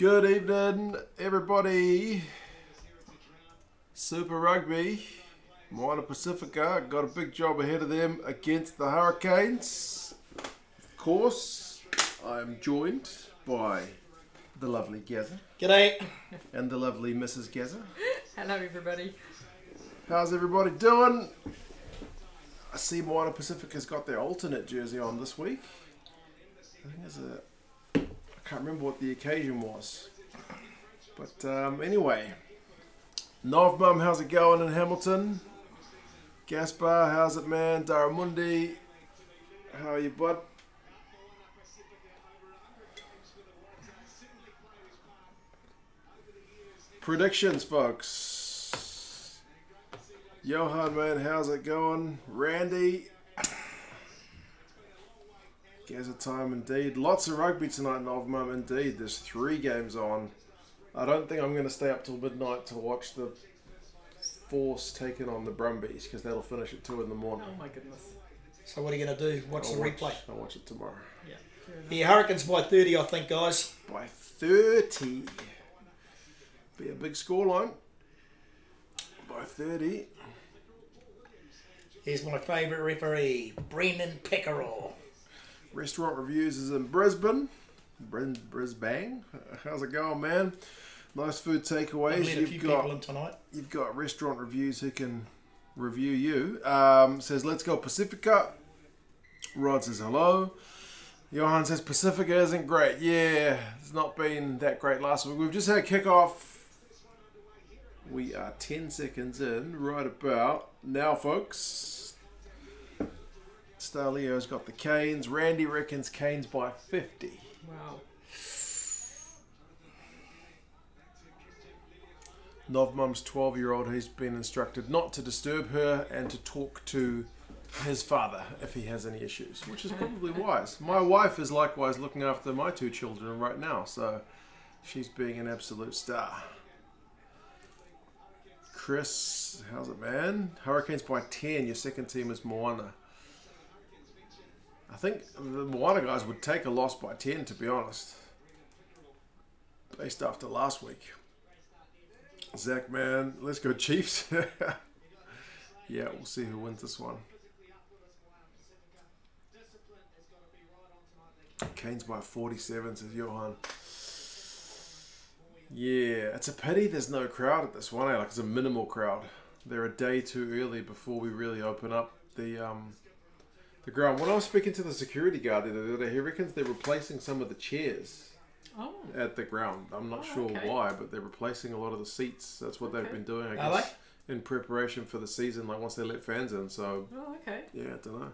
Good evening, everybody. Super Rugby, Moana Pasifika got a big job ahead of them against the Hurricanes. Of course, I'm joined by the lovely Gaza. G'day. And the lovely Mrs. Gaza. Hello, everybody. How's everybody doing? I see Moana Pasifika's got their alternate jersey on this week. I think there's I can't remember what the occasion was. But anyway, Nov Mum, how's it going in Hamilton? Gaspar, how's it, man? Daramundi, how are you, bud? Predictions, folks. Johan, man, how's it going? Randy. Gaza time indeed. Lots of rugby tonight, Nov Mum, indeed. There's 3 games on. I don't think I'm going to stay up till midnight to watch the Force taking on the Brumbies, because that'll finish at 2 in the morning. Oh my goodness. So what are you going to do? Watch the replay? I'll watch it tomorrow. Yeah. Yeah, Hurricanes by 30, I think, guys. By 30. Be a big scoreline. By 30. Here's my favourite referee, Brendan Pickerel. Restaurant Reviews is in Brisbane. Brisbane. How's it going, man? Nice food takeaways. I've met a few people in tonight. You've got Restaurant Reviews who can review you. Says, let's go Pacifica. Rod says, hello. Johan says, Pacifica isn't great. Yeah, it's not been that great last week. We've just had kickoff. We are 10 seconds in, right about now, folks. Star Leo's got the Canes. Randy reckons Canes by 50. Wow. Nov Mum's 12-year-old, he's been instructed not to disturb her and to talk to his father if he has any issues, which is probably wise. My wife is likewise looking after my 2 children right now, so she's being an absolute star. Chris, how's it, man? Hurricanes by 10. Your second team is Moana. I think the Moana guys would take a loss by 10, to be honest. Based after last week. Zach, man, let's go Chiefs. Yeah, we'll see who wins this one. Canes by 47, says Johan. Yeah, it's a pity there's no crowd at this one. Like, it's a minimal crowd. They're a day too early before we really open up the ground. When I was speaking to the security guard the other day, he reckons they're replacing some of the chairs at the ground. I'm not sure why, but they're replacing a lot of the seats. That's what they've been doing, I guess, in preparation for the season, like once they let fans in. So, yeah, I don't know.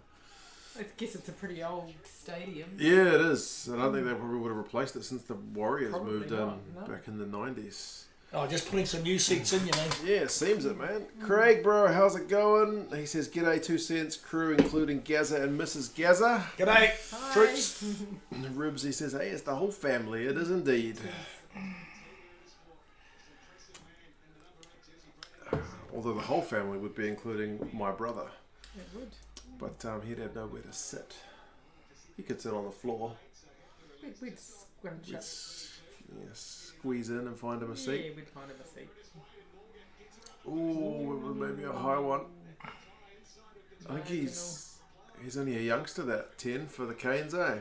I guess it's a pretty old stadium. Yeah, it is. And I think they probably would have replaced it since the Warriors moved in back in the 90s. Oh, just putting some new seats in, you know. Yeah, seems it, man. Craig, bro, how's it going? He says, g'day, 2 cents, crew, including Gaza and Mrs. Gaza. G'day. Troops. Ribs, he says, hey, it's the whole family. It is indeed. Although the whole family would be including my brother. It would. But he'd have nowhere to sit. He could sit on the floor. We'd scrunch up. Squeeze in and find him a seat. Yeah, we'd find him a seat. Ooh, maybe a high one. I think he's only a youngster, that 10 for the Canes, eh?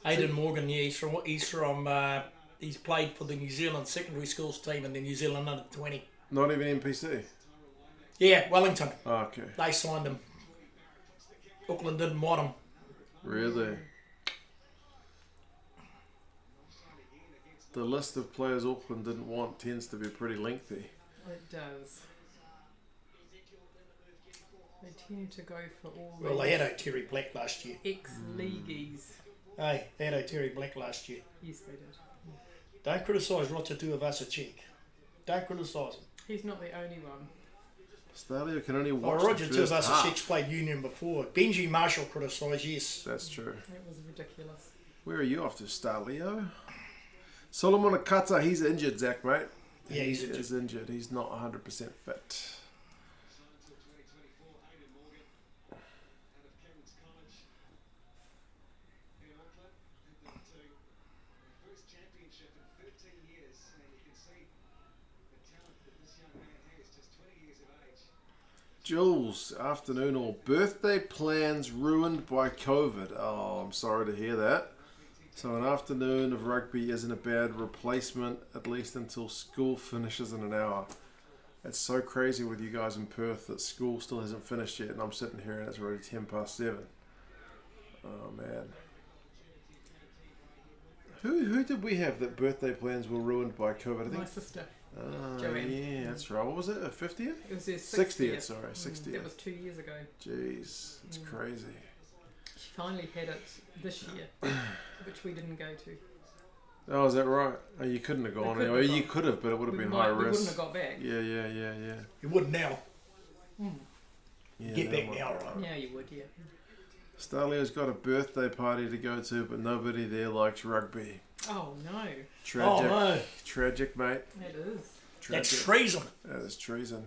Aidan Morgan, yeah, he's played for the New Zealand secondary schools team and the New Zealand under 20. Not even NPC? Yeah, Wellington. Oh, okay. They signed him. Auckland didn't want him. Really? The list of players Auckland didn't want tends to be pretty lengthy. It does. They tend to go for all Well, they had O'Terry Black last year. ex-leagueies. Hey, they had O'Terry Black last year. Yes, they did. Don't criticise Roger Tuivasa-Sheck. Don't criticise him. He's not the only one. Stalio can only watch Roger the first half. Tuivasa-Sheck's played Union before. Benji Marshall criticised, yes. That's true. It was ridiculous. Where are you off to, Stalio? Solomon Akata, he's injured, Zach, mate. Yeah, he's injured. He's injured. He's not 100% fit. Jules, afternoon all. Birthday plans ruined by COVID. Oh, I'm sorry to hear that. So an afternoon of rugby isn't a bad replacement, at least until school finishes in an hour. It's so crazy with you guys in Perth that school still hasn't finished yet, and I'm sitting here and it's already 7:10. Oh man. Who did we have that birthday plans were ruined by COVID? I think My sister. Oh, Joanne. yeah, that's right. What was it? A 50th? It was her 60th, sorry. 60th. That was 2 years ago. Jeez, it's crazy. She finally had it this year, which we didn't go to. Oh, is that right? Oh, you couldn't have gone couldn't anyway. have You gone. could have, but it would have We been might- high we risk. wouldn't have got back. Yeah. You would now. Yeah, Get that back one. now, right? Yeah, you would, yeah. Starlio's got a birthday party to go to, but nobody there likes rugby. Oh, no. Tragic. Oh no, Tragic, mate. That is. Tragic. that's treason. That is treason.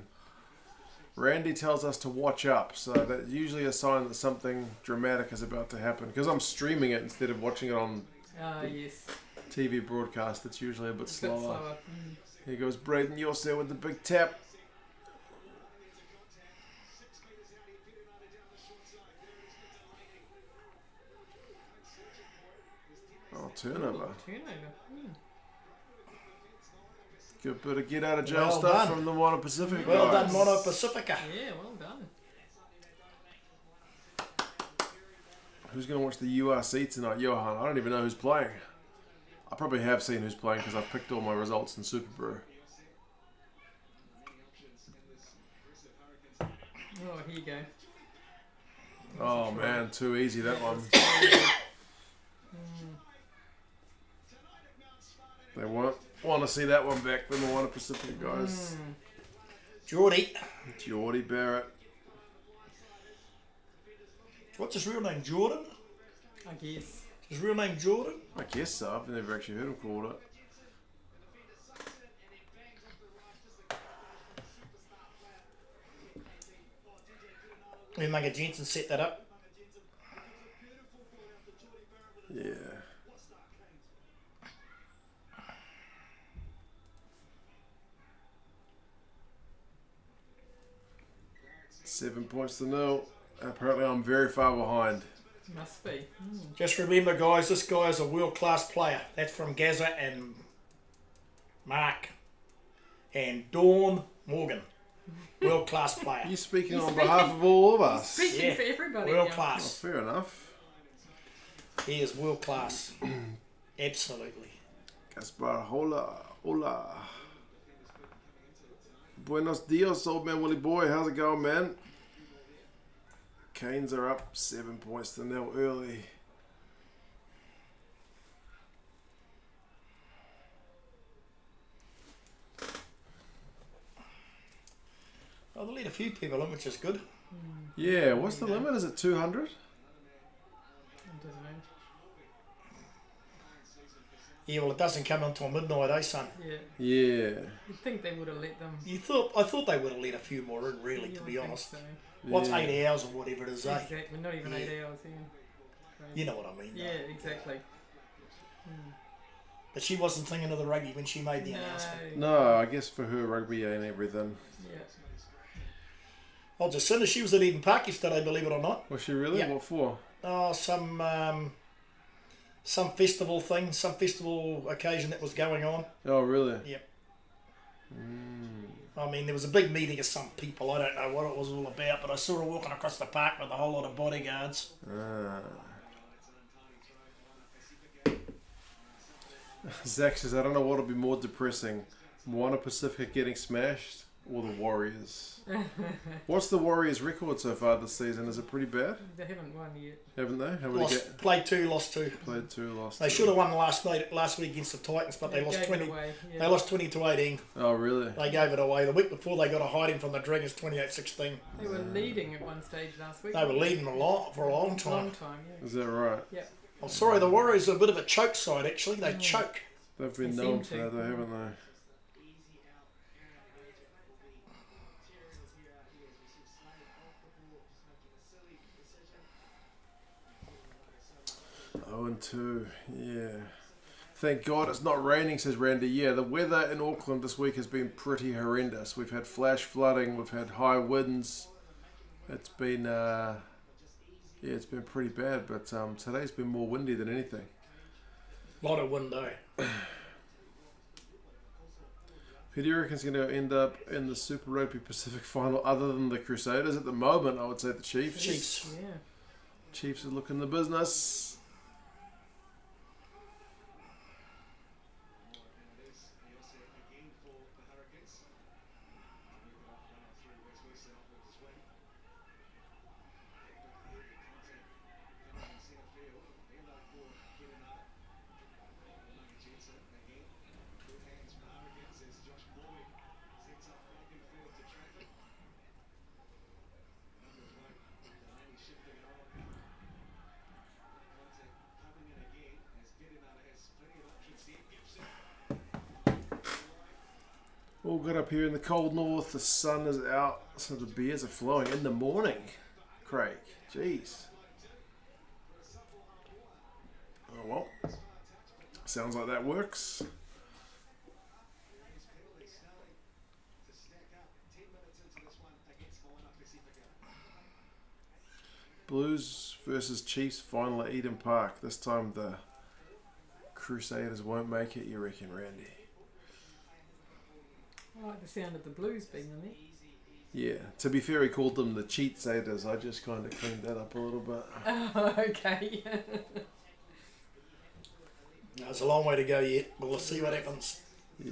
Randy tells us to watch up, so that's usually a sign that something dramatic is about to happen. Because I'm streaming it instead of watching it on Yes. TV broadcast, it's usually a bit It's a bit slower. slower. Here goes Braden Yorser with the big tap. Oh, turnover. Turnover. Good bit of get out of jail Well stuff done. from the Moana Pasifika Well guys. done, Moana Pasifika. Yeah, well done. Who's going to watch the URC tonight? Johan. I don't even know who's playing. I probably have seen who's playing because I've picked all my results in Super Brew. Oh, here you go. Oh man, too easy that one. They won't want to see that one back, the Moana Pasifika guys. Geordie. Geordie Barrett. What's his real name? Jordan? I guess. His real name Jordan? I guess so. I've never actually heard him called it. Manga Jensen set that up. Yeah. Seven points to nil. Apparently I'm very far behind. Must be. Just remember, guys, this guy is a world-class player. That's from Gaza and Mark and Dawn Morgan. World-class player. You're speaking He's on speaking- behalf of all of us. Speaking Yeah, for everybody. World now. Oh, class. fair enough. He is world-class. Absolutely. Gaspar, hola. Buenos dias, old man Willie boy. How's it going, man? Canes are up 7 points to nil early. Well, they'll let a few people in, which is good. Yeah, what's the limit? Is it 200? I don't know. Yeah, well, it doesn't come until midnight, eh, son? Yeah. Yeah. You'd think they would have let them. I thought they would have let a few more in, really, You to would be think honest. so. What's Yeah. 8 hours or whatever it is, eh? Exactly. Not even 8 hours. Yeah. Crazy. You know what I mean. Yeah, exactly. But she wasn't thinking of the rugby when she made the announcement. No. No, I guess for her, rugby ain't everything. Yeah. Oh, Jacinda, she was at Eden Park yesterday, believe it or not. Was she really? Yeah. What for? Oh, some festival thing, some festival occasion that was going on. Oh, really? Yep. I mean, there was a big meeting of some people. I don't know what it was all about, but I saw her walking across the park with a whole lot of bodyguards. Ah. Zach says, I don't know what'll be more depressing. Moana Pacific getting smashed or the Warriors? What's the Warriors' record so far this season? Is it pretty bad? They haven't won yet. Haven't they? How many Played 2, lost 2. played 2, lost They 2? should have won last week against the Titans, but they lost gave 20. It away. Yeah. They lost 20-18. Oh, really? They gave it away. The week before, they got a hiding from the Dragons, 28-16. They were leading at one stage last week. They were leading a lot for a long Long time. time, yeah. Is that right? Yeah. I'm sorry, the Warriors are a bit of a choke side. Actually, they choke. They've been They known seem for that, to. though, haven't they? Oh, and 2, yeah. Thank God it's not raining, says Randy. Yeah, the weather in Auckland this week has been pretty horrendous. We've had flash flooding, we've had high winds. It's been, it's been pretty bad, but today's been more windy than anything. A lot of wind though. Who do you reckon's going to end up in the Super Rugby Pacific final other than the Crusaders? At the moment, I would say the Chiefs. Chiefs. Yeah. Chiefs are looking the business. All good up here in the cold north. The sun is out, so the beers are flowing in the morning. Craig, jeez. Oh well, sounds like that works. Blues versus Chiefs final at Eden Park. This time the Crusaders won't make it, you reckon, Randy? I like the sound of the Blues being in there. Yeah, to be fair, he called them the Cheatsaders. I just kind of cleaned that up a little bit. Oh, okay. No, it's a long way to go yet, but we'll see what happens. Yeah.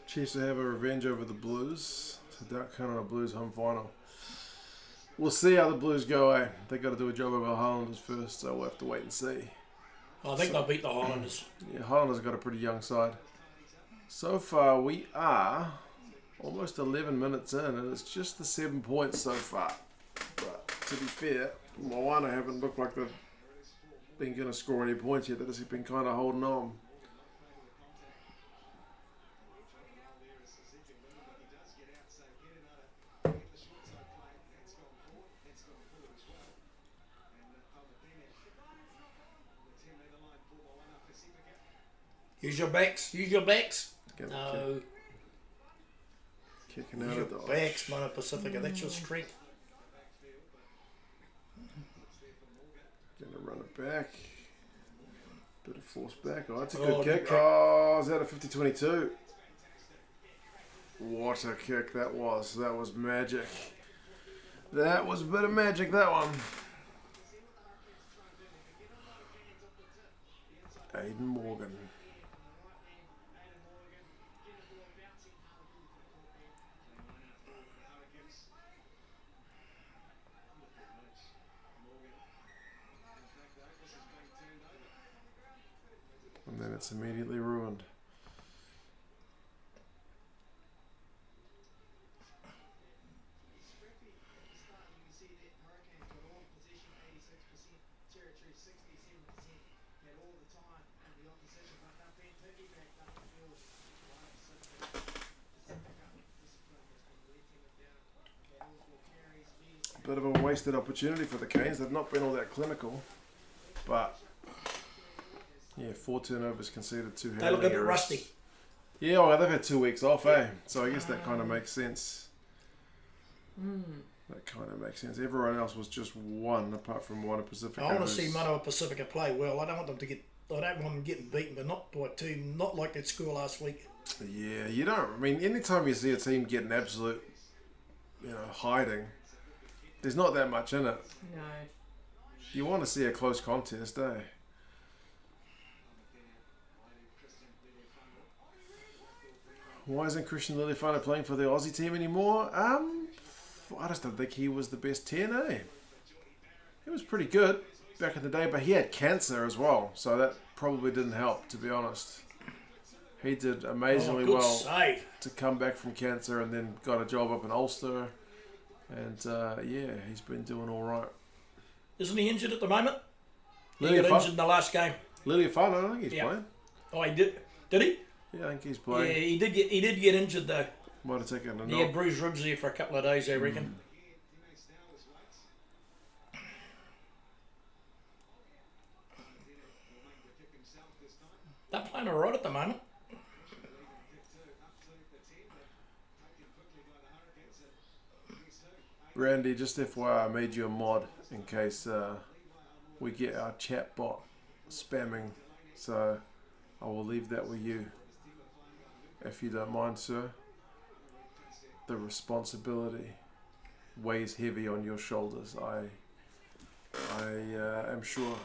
Chiefs to have a revenge over the Blues. So don't count on a Blues home final. We'll see how the Blues go, eh? They got to do a job over the Highlanders first, so we'll have to wait and see. I think they'll beat the Highlanders. Yeah, Highlanders got a pretty young side. So far, we are almost 11 minutes in, and it's just the 7 points so far. But to be fair, Moana haven't looked like they've been going to score any points yet. They've just been kind of holding on. Use your backs. Use your backs. No. Kicking out Use of your the backs, Moana Pasifika. That's your strength. Gonna run it back. Bit of force back. Oh, that's a good kick. Oh, is that a 50-22? What a kick that was. That was magic. That was a bit of magic, that one. Aiden Morgan. And then it's immediately ruined. Bit of a wasted opportunity for the Canes. They've not been all that clinical, but yeah, 4 turnovers conceded, 2 They look a bit rusty. Yeah, well, they've had 2 weeks off, eh? So I guess that kind of makes sense. That kind of makes sense. Everyone else was just one, apart from Moana Pasifika. I want to see Moana Pasifika play well. I don't want them to get. I don't want them getting beaten, but not by a team, not like that score last week. Yeah, you don't. I mean, anytime you see a team getting absolute, hiding, there's not that much in it. No. You want to see a close contest, eh? Why isn't Christian Lilifano playing for the Aussie team anymore? I just don't think he was the best 10, eh? He was pretty good back in the day, but he had cancer as well, so that probably didn't help, to be honest. He did amazingly good well save. to come back from cancer and then got a job up in Ulster. And he's been doing all right. Isn't he injured at the moment? He Lily got Fun- injured in the last game. Lily Fun, I think he's Yeah. playing. Oh, he did. Did he? Yeah, I think he's Yeah, playing. he did get injured though. Might have taken a He had knock. bruised ribs there for a couple of days, I reckon. They're playing alright at the moment. Randy, just FYI, I made you a mod in case we get our chat bot spamming. So I will leave that with you, if you don't mind, sir. The responsibility weighs heavy on your shoulders. I am sure.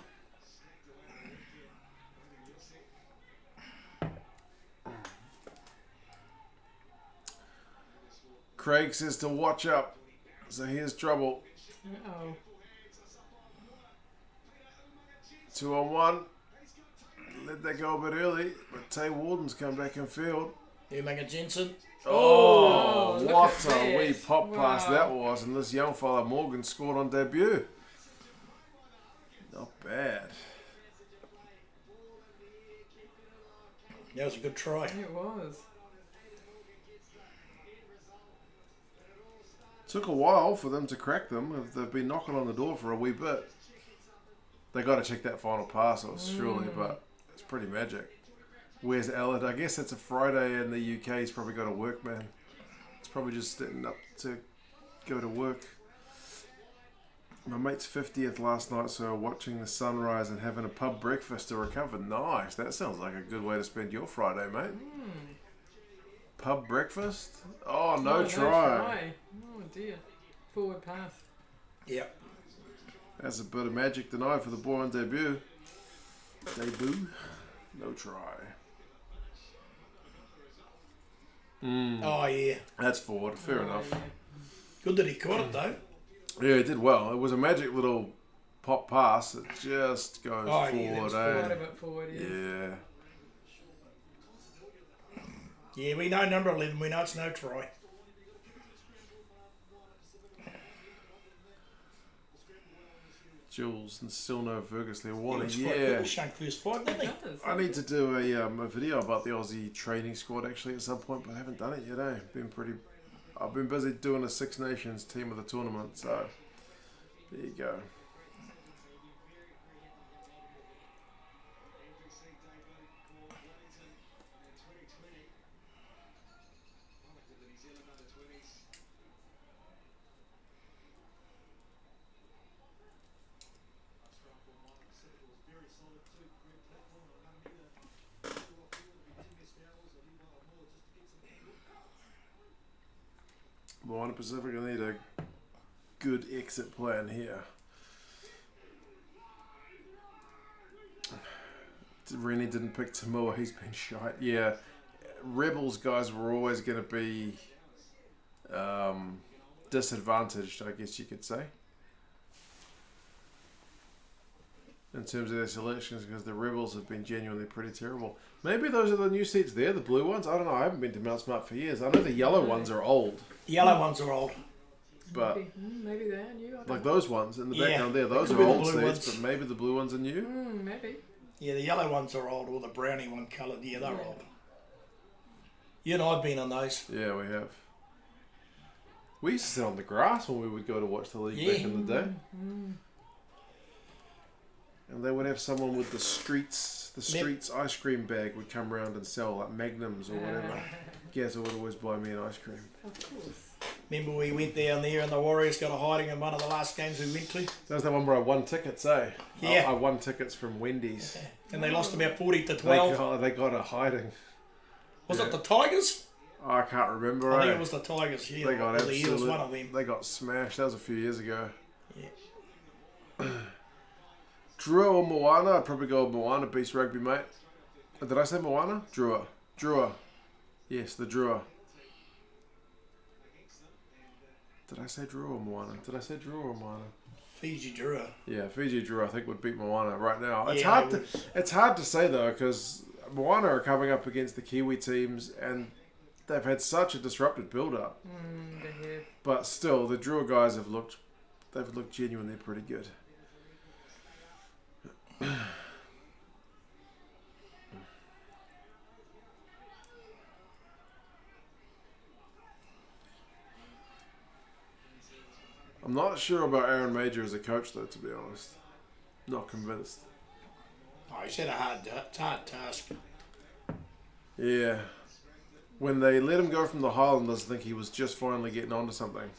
Craig says to watch up. So here's trouble. Uh-oh. 2-on-1. Let that go a bit early, but Tay Warden's come back in field. Umaga Jensen. Oh, look what at a wee that. pop pass Wow. that was. And this young fella Morgan scored on debut. Not bad. That was a good try. It was. Took a while for them to crack them. They've been knocking on the door for a wee bit. They got to check that final pass, surely, but it's pretty magic. Where's Allard? I guess it's a Friday in the UK. He's probably got to work, man. It's probably just sitting up to go to work. My mate's 50th last night, so watching the sunrise and having a pub breakfast to recover. Nice. That sounds like a good way to spend your Friday, mate. Pub breakfast? Oh, no try. Oh dear. Forward pass. Yep. That's a bit of magic denied for the boy on debut. Debut? No try. Oh, yeah. That's forward. Fair enough. Yeah. Good that he caught it, though. Yeah, it did well. It was a magic little pop pass. It just goes Oh, yeah, forward, that's Quite a eh? bit forward, yeah. Yeah. Yeah, we know number 11. We know it's no try. Jules and still no Ferguson. He What a looks quite good year. with Shank first fight, didn't he? It does. I need to do a video about the Aussie training squad actually at some point, but I haven't done it yet, eh? I've been busy doing a Six Nations team of the tournament, so there you go. Moana Pasifika need a good exit plan here. Rennie didn't pick Tamua, he's been shite. Yeah, Rebels guys were always going to be disadvantaged, I guess you could say, in terms of their selections, because the Rebels have been genuinely pretty terrible. Maybe those are the new seats there, the blue ones. I don't know, I haven't been to Mount Smart for years. I know the yellow ones are old, The yellow ones are old. but Maybe they are new. I don't like know. those ones in the Yeah, background there, those could are be the old blue seats, ones. but maybe the blue ones are new. Maybe. Yeah, the yellow ones are old, or the brownie one coloured. Yeah, they're Yeah. old. You and I've been on those. Yeah, we have. We used to sit on the grass when we would go to watch the league back Yeah. in the day. And they would have someone with the streets ice cream bag would come around and sell like Magnums or whatever. Gazza would always buy me an ice cream. Of course. Remember we went down there and the Warriors got a hiding in one of the last games we went to? That was the one where I won tickets, eh? Yeah. I won tickets from Wendy's. And they lost about 40 to 12. They got a hiding. Was yeah. it the Tigers? Oh, I can't remember. I think eh? it was the Tigers. Yeah, They got he was one of absolute. them. They got smashed. That was a few years ago. Yeah. Drua or Moana? I'd probably go with Moana. Beast Rugby, mate. Did I say Moana? Drua. Yes, the Drua. Did I say Drua or Moana? Did I say Drua or Moana? Fiji Drua. Yeah, Fiji Drua I think would beat Moana right now. Yeah, It's hard to say though, because Moana are coming up against the Kiwi teams, and they've had such a disrupted build-up. They have. But still, the Drua guys they've looked genuinely pretty good. I'm not sure about Aaron Major as a coach, though, to be honest. Not convinced. Oh, he's had a hard task. Yeah. When they let him go from the Highlanders, I think he was just finally getting onto something.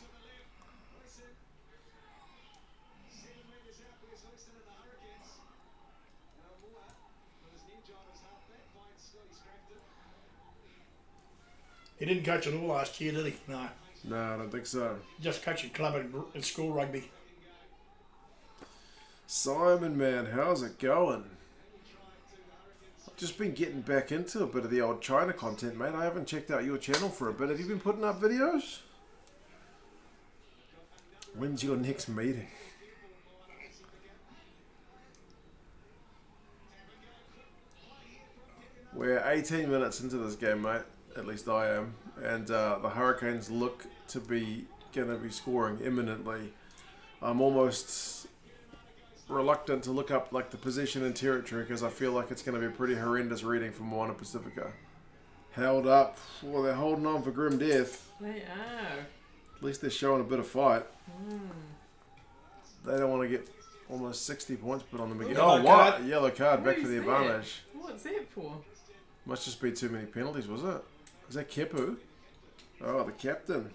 He didn't coach at all last year, did he? No. No, I don't think so. Just coaching club and school rugby. Simon, man, how's it going? I've just been getting back into a bit of the old China content, mate. I haven't checked out your channel for a bit. Have you been putting up videos? When's your next meeting? We're 18 minutes into this game, mate. At least I am. And the Hurricanes look to be going to be scoring imminently. I'm almost reluctant to look up like the position and territory because I feel like it's going to be a pretty horrendous reading from Moana Pasifika. Held up. Well, they're holding on for grim death. They are. At least they're showing a bit of fight. They don't want to get almost 60 points put on them again. Yellow Oh, what? card. Yellow card back Who's for the that? advantage. What's that for? Must just be too many penalties, was it? Is that Kepu? Oh, the captain.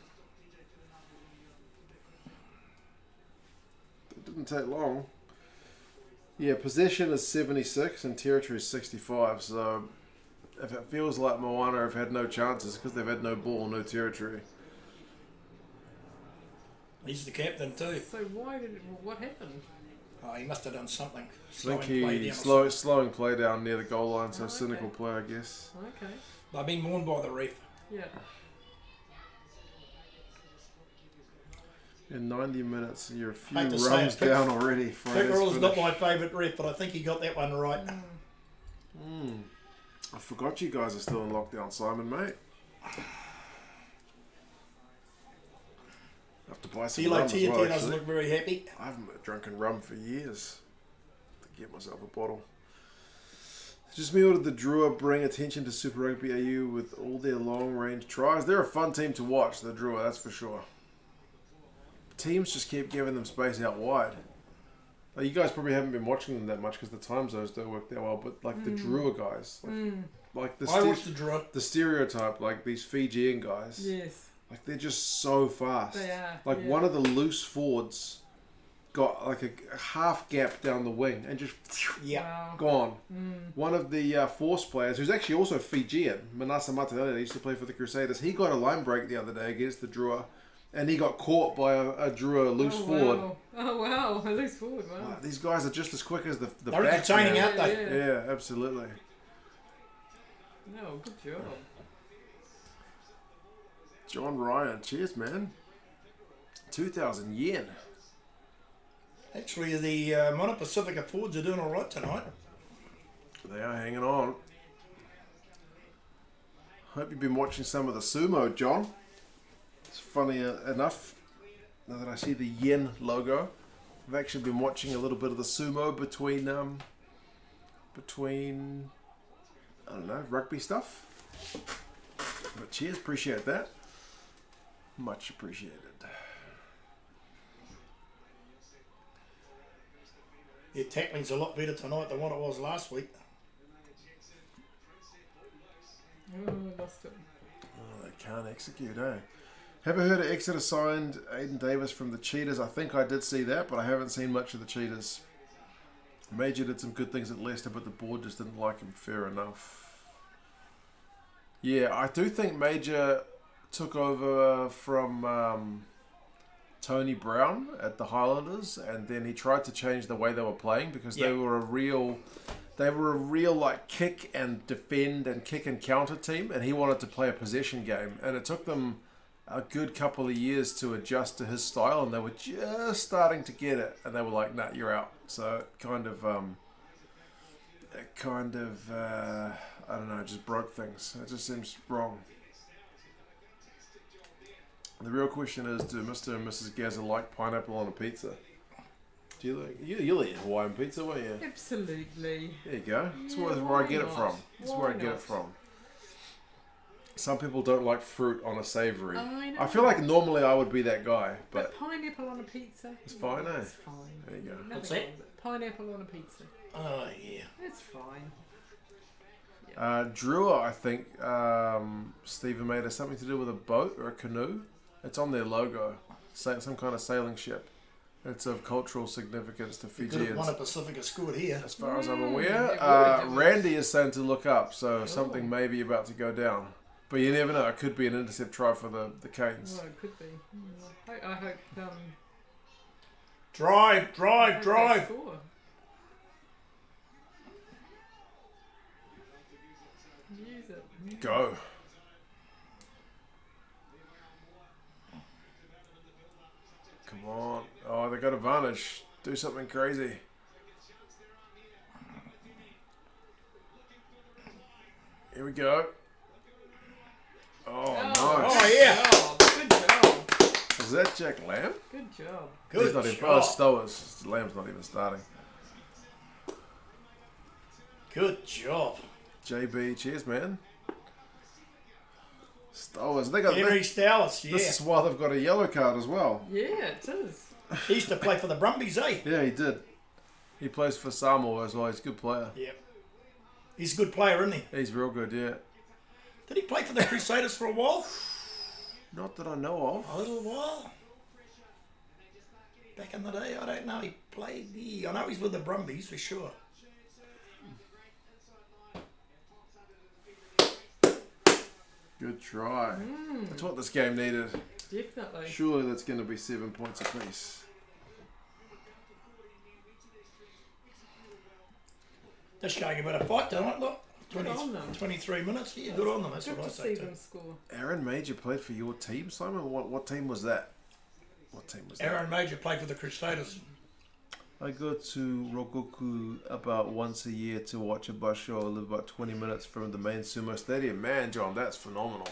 It didn't take long. Yeah, possession is 76 and territory is 65. So if it feels like Moana have had no chances because they've had no ball, no territory. He's the captain too. So what happened? Oh, he must have done something. I think play he down. slowing play down near the goal line, so Oh, okay. cynical play, I guess. Okay. They've been warned by the ref. Yeah. In 90 minutes, you're a few Hate to say runs it, down already. Pickerel's not my favourite ref, but I think he got that one right. I forgot you guys are still in lockdown, Simon, mate. I have to buy some Tilo rum as well, TNT doesn't actually. look very happy. I haven't drunken rum for years. To get myself a bottle. Just me ordered the Drua bring attention to Super Rugby AU with all their long-range tries. They're a fun team to watch, the Drua, that's for sure. Teams just keep giving them space out wide. Like, you guys probably haven't been watching them that much because the time zones don't work that well, but like the Drua guys, like the I watched the draw. the stereotype, like these Fijian guys, Yes. like they're just so fast. They are, Like yeah. one of the loose forwards got like a half gap down the wing and just Yeah. Wow. gone. One of the force players, who's actually also Fijian, Manasa Matanele, used to play for the Crusaders, he got a line break the other day against the Drua, and he got caught by a Drua loose forward. Wow. Oh wow, a loose forward. Wow. These guys are just as quick as the They're backs, entertaining, man. aren't they? Yeah. Yeah, absolutely. No, good job. John Ryan, cheers, man. 2,000 yen. Actually, the Moana Pasifika forwards are doing all right tonight. They are hanging on. Hope you've been watching some of the sumo, John. It's funny enough, now that I see the yen logo, I've actually been watching a little bit of the sumo between I don't know, rugby stuff. But cheers, appreciate that. Much appreciated. Yeah, tackling's a lot better tonight than what it was last week. Oh, lost it. Oh, they can't execute, eh? Have I heard of Exeter signed Aiden Davis from the Cheetahs? I think I did see that, but I haven't seen much of the Cheetahs. Major did some good things at Leicester, but the board just didn't like him fair enough. Yeah, I do think Major took over from Tony Brown at the Highlanders, and then he tried to change the way they were playing because they were a real like kick and defend and kick and counter team, and he wanted to play a possession game, and it took them a good couple of years to adjust to his style, and they were just starting to get it, and they were like, nah, you're out. So it kind of that kind of, I don't know, just broke things. It just seems wrong. The real question is, do Mr. and Mrs. Gazza like pineapple on a pizza? Do you like? You'll eat Hawaiian pizza, won't you? Absolutely. There you go. That's Yeah, where I get it why from. not? That's where I Why get it not? from. Some people don't like fruit on a savoury. I know. I feel like normally I would be that guy, But but pineapple on a pizza? It's fine, eh? It's fine. there you go. Nothing What's wrong that? with it. Pineapple on a pizza. Oh, yeah. It's fine. Drua, I think Stephen made has something to do with a boat or a canoe. It's on their logo. Some kind of sailing ship. It's of cultural significance to Moana Fijians. Pasifika scored here. As far as I'm Mm, aware, yeah, good. Randy is saying to look up, so Oh. something may be about to go down. But you never know, it could be an intercept try for the Canes. Well, it could be. I hope. Drive, drive, hope they drive. score. Use it. Go. Come on. Oh, they got advantage. Do something crazy. Here we go. Oh, nice. Oh, yeah. Good job. Is that Jack Lamb? Good job. He's Good not even. job. Oh, Stowers. Lamb's not even starting. Good job. JB, cheers, man. Stowers. They got Henry Stowers, yeah. This is why they've got a yellow card as well. Yeah, it is. He used to play for the Brumbies, eh? Yeah, he did. He plays for Samoa as well. He's a good player. Yep. He's a good player, isn't he? He's real good, yeah. Did he play for the Crusaders for a while? Not that I know A of. little while. Back in the day, I don't know. He played. I know he's with the Brumbies for sure. Good try. That's what this game needed. Definitely. Surely that's going to be 7 points apiece. They're showing a bit of fight tonight, look. Good on them. 23 minutes. Yeah, good on them. That's Good what I to say see too. them score. Aaron Major played for your team, Simon? What team was that? What team was that? Aaron Major played for the Crusaders. I go to Rogoku about once a year to watch a bus show. I live about 20 minutes from the main sumo stadium. Man, John, that's phenomenal.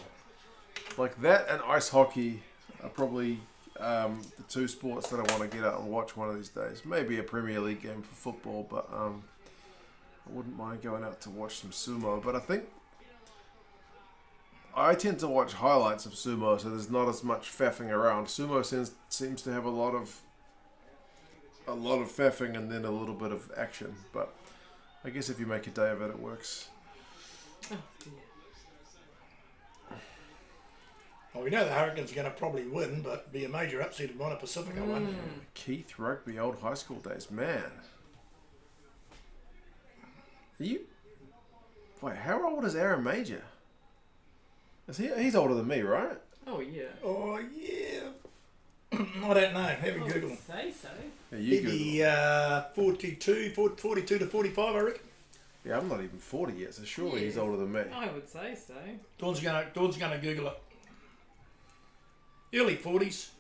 Like that and ice hockey are probably the two sports that I want to get out and watch one of these days. Maybe a Premier League game for football, but I wouldn't mind going out to watch some sumo. But I think I tend to watch highlights of sumo, so there's not as much faffing around. Sumo seems to have a lot of faffing and then a little bit of action, but I guess if you make a day of it, it works. Oh dear. Well, we know the Hurricanes are going to probably win, but be a major upset if Moana Pasifika won. Keith Rugby, old high school days, man. Are you? Wait, how old is Aaron Major? Is he's older than me, right? Oh yeah. Oh, yeah. I don't know. Have a I Google. would say so. Yeah, you Maybe Google. 42 to 45, I reckon. Yeah, I'm not even 40 yet, so surely he's Yeah. older than me. I would say so. Dawn's gonna Google it. Early 40s.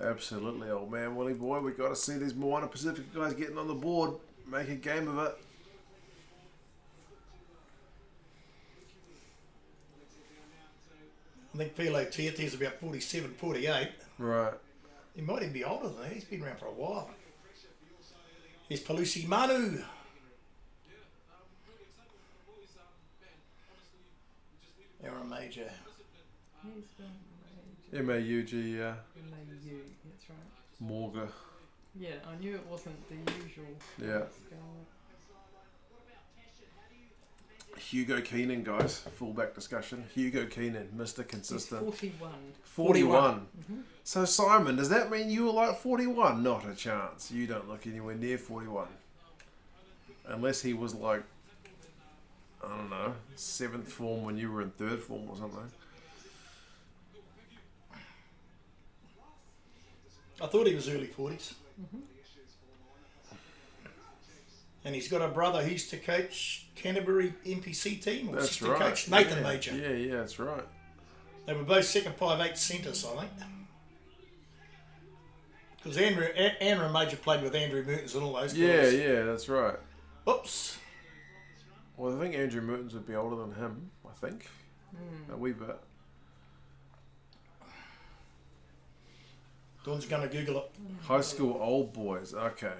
Absolutely, old man, Willie boy. We got to see these Moana Pasifika guys getting on the board, make a game of it. I think Philo Tiete's about 47, 48. Right. He might even be older than that. He's been around for a while. Here's Palusi Manu. Aaron Major. He's M-A-U-G, yeah. M-A-U, that's right. Morga. Yeah, I knew it wasn't the usual. Yeah. spell. Hugo Keenan, guys. Fullback discussion. Hugo Keenan, Mr. He's Consistent. 41. 41. So, Simon, does that mean you were like 41? Not a chance. You don't look anywhere near 41. Unless he was like, I don't know, 7th form when you were in 3rd form or something. I thought he was early 40s. And he's got a brother who used to coach Canterbury NPC team, or That's assistant right. coach, Nathan yeah. Major. Yeah, that's right. They were both second 5'8" centres, I think. Because Andrew Major played with Andrew Mertens and all those guys. Yeah, that's right. Oops. Well, I think Andrew Mertens would be older than him, I think. A wee bit. Dawn's going to Google it. High school old boys. Okay.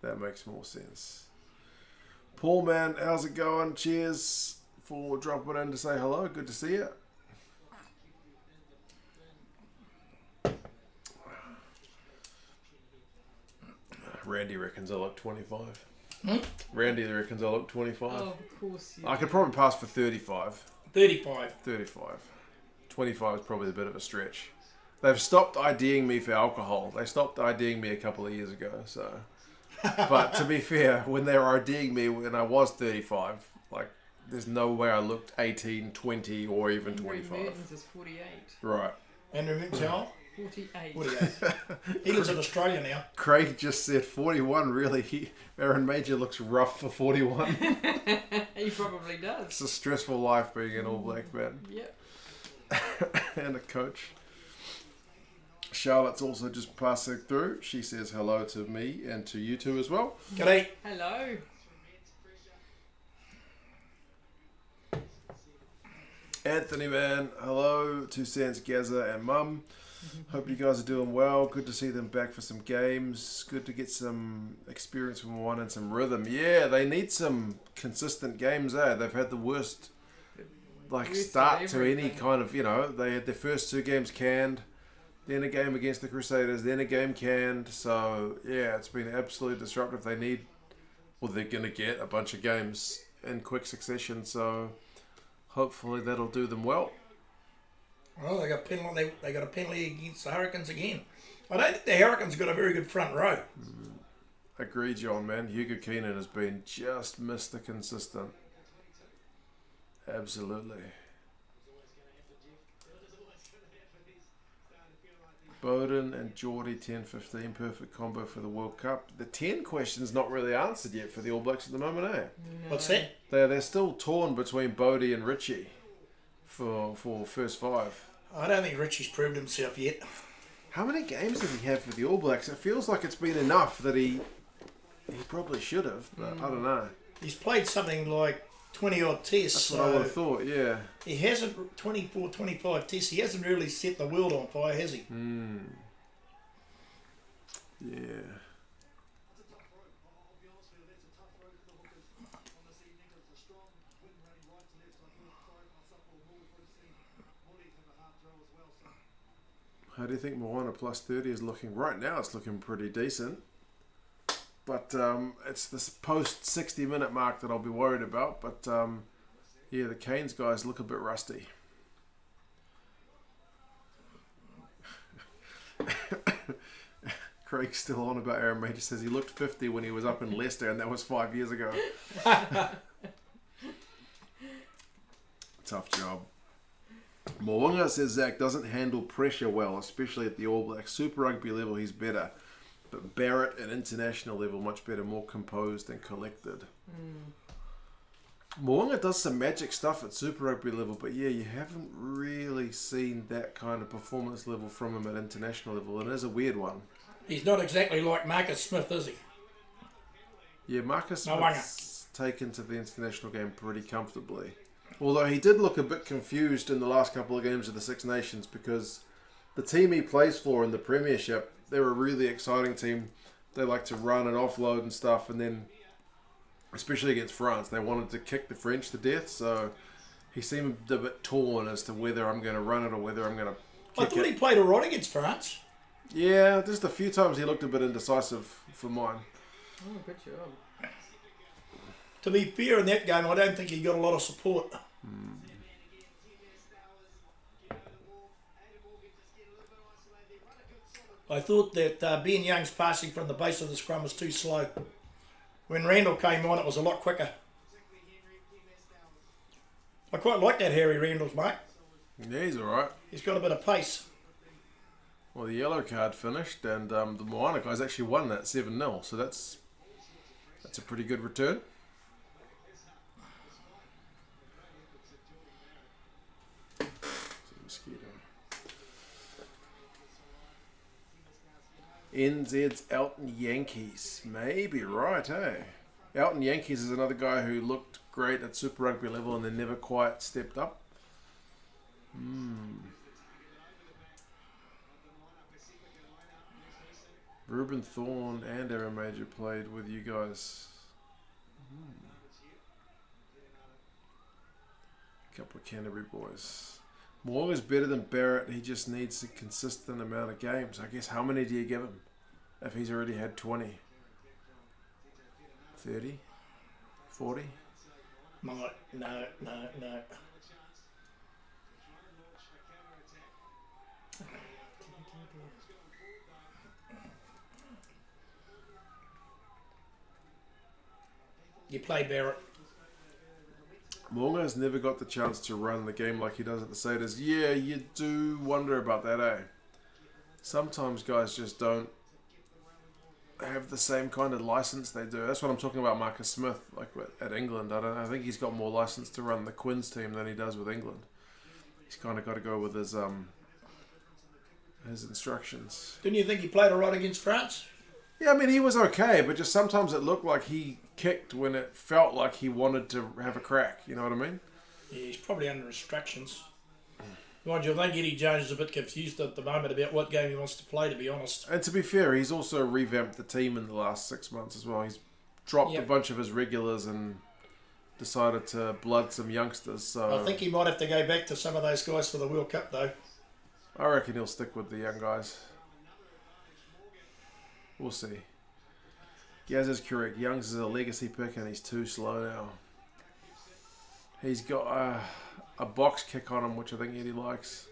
That makes more sense. Paul, man, how's it going? Cheers for dropping in to say hello. Good to see you. Randy reckons I look 25. Randy reckons I look 25. Oh, of course you I could probably pass for 35. 35. 25 is probably a bit of a stretch. They've stopped IDing me for alcohol. They stopped IDing me a couple of years ago. So, but to be fair, when they were IDing me when I was 35, like, there's no way I looked 18, 20, or even Andrew 25. Mertens is 48. Right. Andrew Mertens, how old? 48. 48. He lives in Australia now. Craig just said 41. Really, Aaron Major looks rough for 41. He probably does. It's a stressful life being an All Black man. Yep. And a coach. Charlotte's also just passing through. She says hello to me and to you two as well. G'day. Hello. Anthony, man, hello to Sans Gaza and Mum. Hope you guys are doing well. Good to see them back for some games. Good to get some experience from one and some rhythm. Yeah, they need some consistent games, eh? They've had the worst start to any kind of, they had their first 2 games canned, then a game against the Crusaders, then a game canned. So, yeah, it's been absolutely disruptive. They're going to get a bunch of games in quick succession. So, hopefully that'll do them well. Well, they got a penalty against the Hurricanes again. I don't think the Hurricanes got a very good front row. Agree, John, man. Hugo Keenan has been just Mr. Consistent. Absolutely. Bowden and Geordie 10-15, perfect combo for the World Cup. The 10 question's not really answered yet for the All Blacks at the moment, eh? No. What's that? They're still torn between Bodie and Richie for first 5. I don't think Richie's proved himself yet. How many games did he have for the All Blacks? It feels like it's been enough that he probably should have, but I don't know. He's played something like 20 odd tests. That's what I would have thought, yeah. He hasn't 24, 25 tests. He hasn't really set the world on fire, has he? Yeah. How do you think Moana plus 30 is looking? Right now it's looking pretty decent. But it's this post 60-minute mark that I'll be worried about. But yeah, the Canes guys look a bit rusty. Craig's still on about Aaron Major. Says he looked 50 when he was up in Leicester, and that was 5 years ago. Tough job. Moana says Zach doesn't handle pressure well, especially at the All Blacks. Super Rugby level, he's better. But Barrett at international level, much better, more composed and collected. Moana does some magic stuff at Super Rugby level, but yeah, you haven't really seen that kind of performance level from him at international level, and it is a weird one. He's not exactly like Marcus Smith, is he? Yeah, Marcus Smith's taken to the international game pretty comfortably. Although he did look a bit confused in the last couple of games of the Six Nations, because the team he plays for in the Premiership, they're a really exciting team. They like to run and offload and stuff, and then, especially against France, they wanted to kick the French to death, so he seemed a bit torn as to whether I'm going to run it or whether I'm going to kick I thought he played all right against France. Yeah, just a few times he looked a bit indecisive for mine. Oh, good job. To be fair, in that game, I don't think he got a lot of support. I thought that Ben Young's passing from the base of the scrum was too slow. When Randall came on, it was a lot quicker. I quite like that Harry Randall's, mate. Yeah, he's alright. He's got a bit of pace. Well, the yellow card finished, and the Moana guys actually won that 7-0, so that's a pretty good return. NZ's Elton Yankees. Maybe right, eh? Elton Yankees is another guy who looked great at Super Rugby level and then never quite stepped up. Ruben Thorne and Aaron Major played with you guys. Couple of Canterbury boys. Moore is better than Barrett. He just needs a consistent amount of games. I guess how many do you give him if he's already had 20? 30? 40? No. You play Barrett. Moonga's never got the chance to run the game like he does at the Crusaders. Yeah, you do wonder about that, eh? Sometimes guys just don't have the same kind of license they do. That's what I'm talking about Marcus Smith, like at England. I think he's got more license to run the Quins team than he does with England. He's kind of got to go with his instructions. Didn't you think he played all right against France? Yeah, I mean, he was okay, but just sometimes it looked like he kicked when it felt like he wanted to have a crack. You know what I mean? Yeah, he's probably under instructions. Mind you, I think Eddie Jones is a bit confused at the moment about what game he wants to play, to be honest. And to be fair, he's also revamped the team in the last 6 months as well. He's dropped a bunch of his regulars and decided to blood some youngsters. So I think he might have to go back to some of those guys for the World Cup, though. I reckon he'll stick with the young guys. We'll see. Gaz is correct. Youngs is a legacy pick and he's too slow now. He's got a box kick on him, which I think Eddie likes.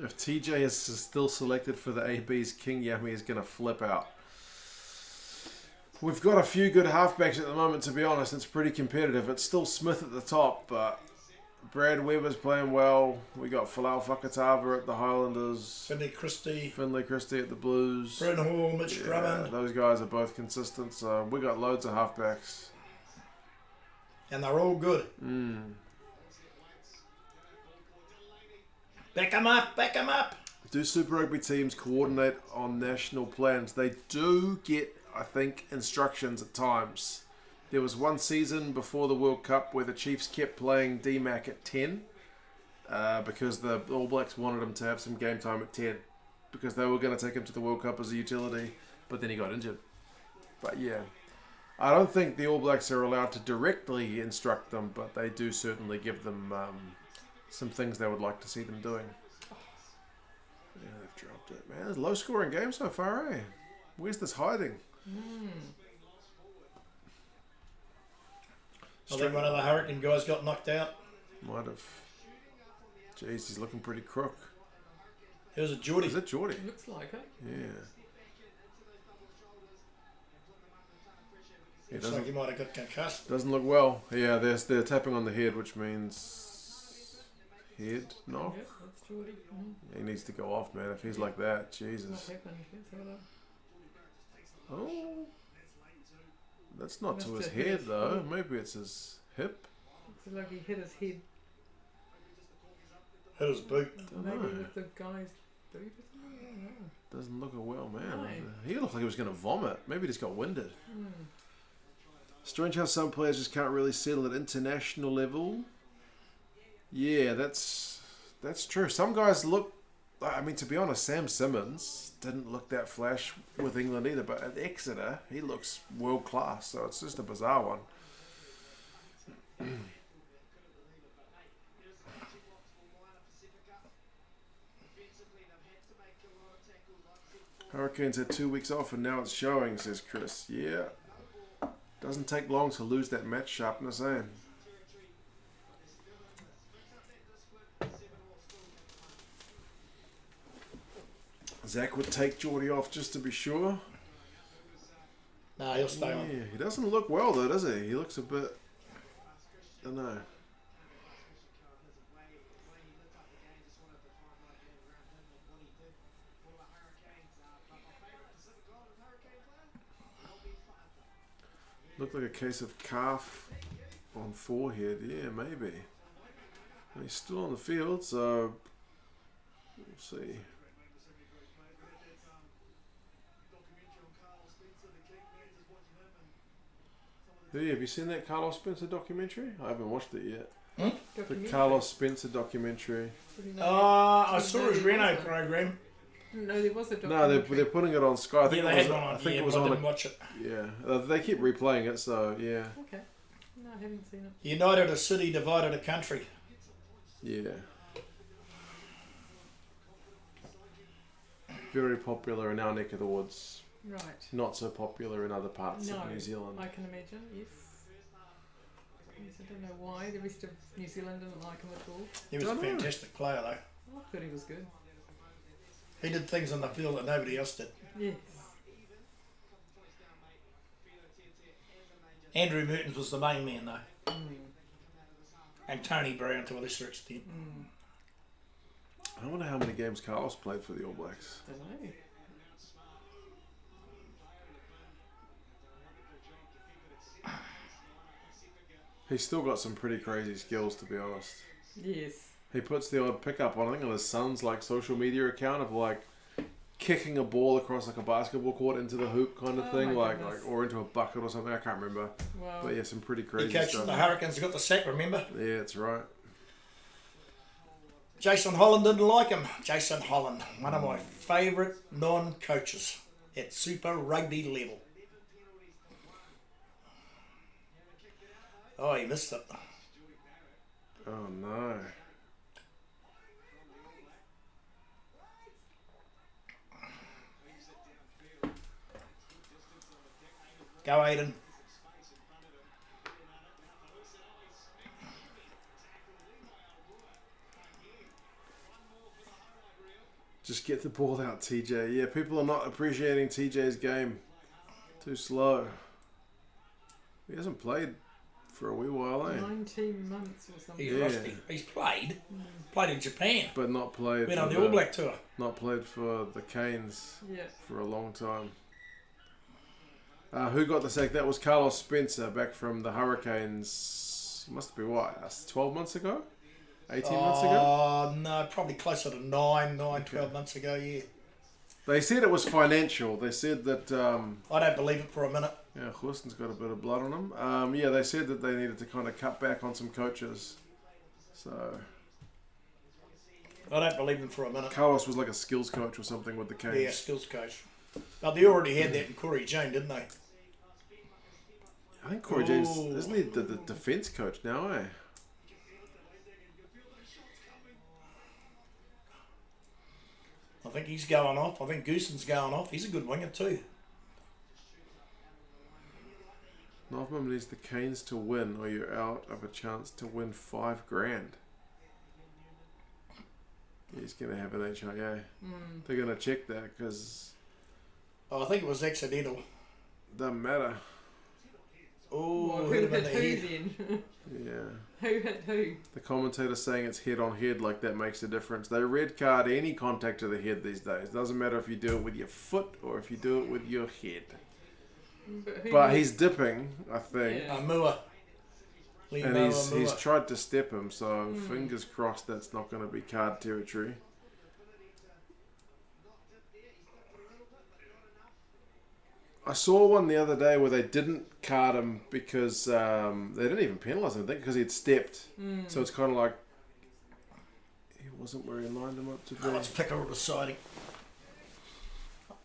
If TJ is still selected for the ABs, King Yami is going to flip out. We've got a few good halfbacks at the moment, to be honest. It's pretty competitive. It's still Smith at the top, but Brad Weber's playing well. We got Falau Fakatava at the Highlanders. Finley Christie at the Blues. Bryn Hall, Mitch Drummond. Those guys are both consistent, so we got loads of halfbacks. And they're all good. Back 'em up. Do Super Rugby teams coordinate on national plans? They do get, I think, instructions at times. There was one season before the World Cup where the Chiefs kept playing DMAC at 10 because the All Blacks wanted him to have some game time at 10 because they were going to take him to the World Cup as a utility, but then he got injured. But yeah, I don't think the All Blacks are allowed to directly instruct them, but they do certainly give them some things they would like to see them doing. Yeah, they've dropped it, man. It's a low-scoring game so far, eh? Where's this hiding? I think one of the Hurricane guys got knocked out. Might have. Jeez, he's looking pretty crook. It was a Geordie. Is it Geordie? Looks like it. Yeah. Looks like he might have got concussed. Doesn't look well. Yeah, they're tapping on the head, which means head knock. Yep, that's Geordie. He needs to go off, man. If he's like that, Jesus. What happened? Let's have a look. Oh, that's not to his Must have hit head his though. head. Maybe it's his hip. Looks like he hit his head. Hit his boot. Maybe know. with the guy's boot or something. I don't know. Doesn't look well, man. No. He looked like he was going to vomit. Maybe he just got winded. Strange how some players just can't really settle at international level. Yeah, that's true. Some guys look. I mean, to be honest, Sam Simmons didn't look that flash with England either, but at Exeter, he looks world class. So it's just a bizarre one. Hurricanes had 2 weeks off and now it's showing, says Chris. Yeah. Doesn't take long to lose that match sharpness, eh? Zach would take Geordie off just to be sure. Nah, he'll stay on. Yeah, he doesn't look well though, does he? He looks a bit... I don't know. Looked like a case of calf on forehead. Yeah, maybe. He's still on the field, so we'll see. Hey, have you seen that Carlos Spencer documentary? I haven't watched it yet. The Carlos Spencer documentary. I saw his Reno program. No, there was a No, documentary. they're putting it on Sky. I think Yeah, it they was, had one on. I think Yeah, it was but I on. didn't watch it. Yeah, they keep replaying it, so yeah. Okay. No, I haven't seen it. United a city, divided a country. Yeah. Very popular in our neck of the woods. Right. Not so popular in other parts No, of New Zealand. I can imagine, yes. Yes, I don't know why the rest of New Zealand didn't like him at all. He was a fantastic player, though. I thought he was good. He did things on the field that nobody else did. Yes. Andrew Mertens was the main man, though. And Tony Brown to a lesser extent. I wonder how many games Carlos played for the All Blacks. Don't know. He's still got some pretty crazy skills, to be honest. Yes. He puts the odd pickup on, I think, on his son's like social media account of like kicking a ball across like a basketball court into the hoop kind of Oh thing, my like goodness. or into a bucket or something. I can't remember, Wow. but yeah, some pretty He crazy coached stuff. the Hurricanes, got the sack, remember? Yeah, that's right. Jason Holland didn't like him. Jason Holland, one of my favourite non-coaches at Super Rugby level. Oh, he missed it. Oh no. Go, Aiden. Just get the ball out, TJ. Yeah, people are not appreciating TJ's game. Too slow. He hasn't played for a wee while, eh? 19 months or something. He's Yeah. rusty. He's played. Played in Japan. But not played. Went for on the All Black tour. Not played for the Canes Yeah. for a long time. Who got the sack? That was Carlos Spencer back from the Hurricanes. Must be what? That's 12 months ago? 18 months ago? Oh, no, probably closer to 12 months ago, yeah. They said it was financial. They said that, I don't believe it for a minute. yeah, Houston's got a bit of blood on him. Yeah, they said that they needed to kind of cut back on some coaches. So, I don't believe him for a minute. Carlos was like a skills coach or something with the Canes. Yeah, skills coach. But they already had that in Corey Jane, didn't they? I think Corey James, Ooh. isn't he the defence coach now, eh? I think he's going off. I think Gooson's going off. He's a good winger too. Northman needs the Canes to win or you're out of a chance to win $5,000. He's going to have an HIA. They're going to check that because Oh, I think it was accidental. it doesn't matter. Oh, Well, who hit him in hit the who head. then? Yeah. Who hit who? The commentator's saying it's head on head, like that makes a difference. They red card any contact to the head these days. Doesn't matter if you do it with your foot or if you do it with your head. Who But hit- he's dipping, I think. Yeah. Mua. And he's tried to step him, so fingers crossed that's not going to be card territory. I saw one the other day where they didn't card him because they didn't even penalise him, I think, because he'd stepped. So it's kind of like he wasn't where he lined him up to be. Oh, let's pick a deciding.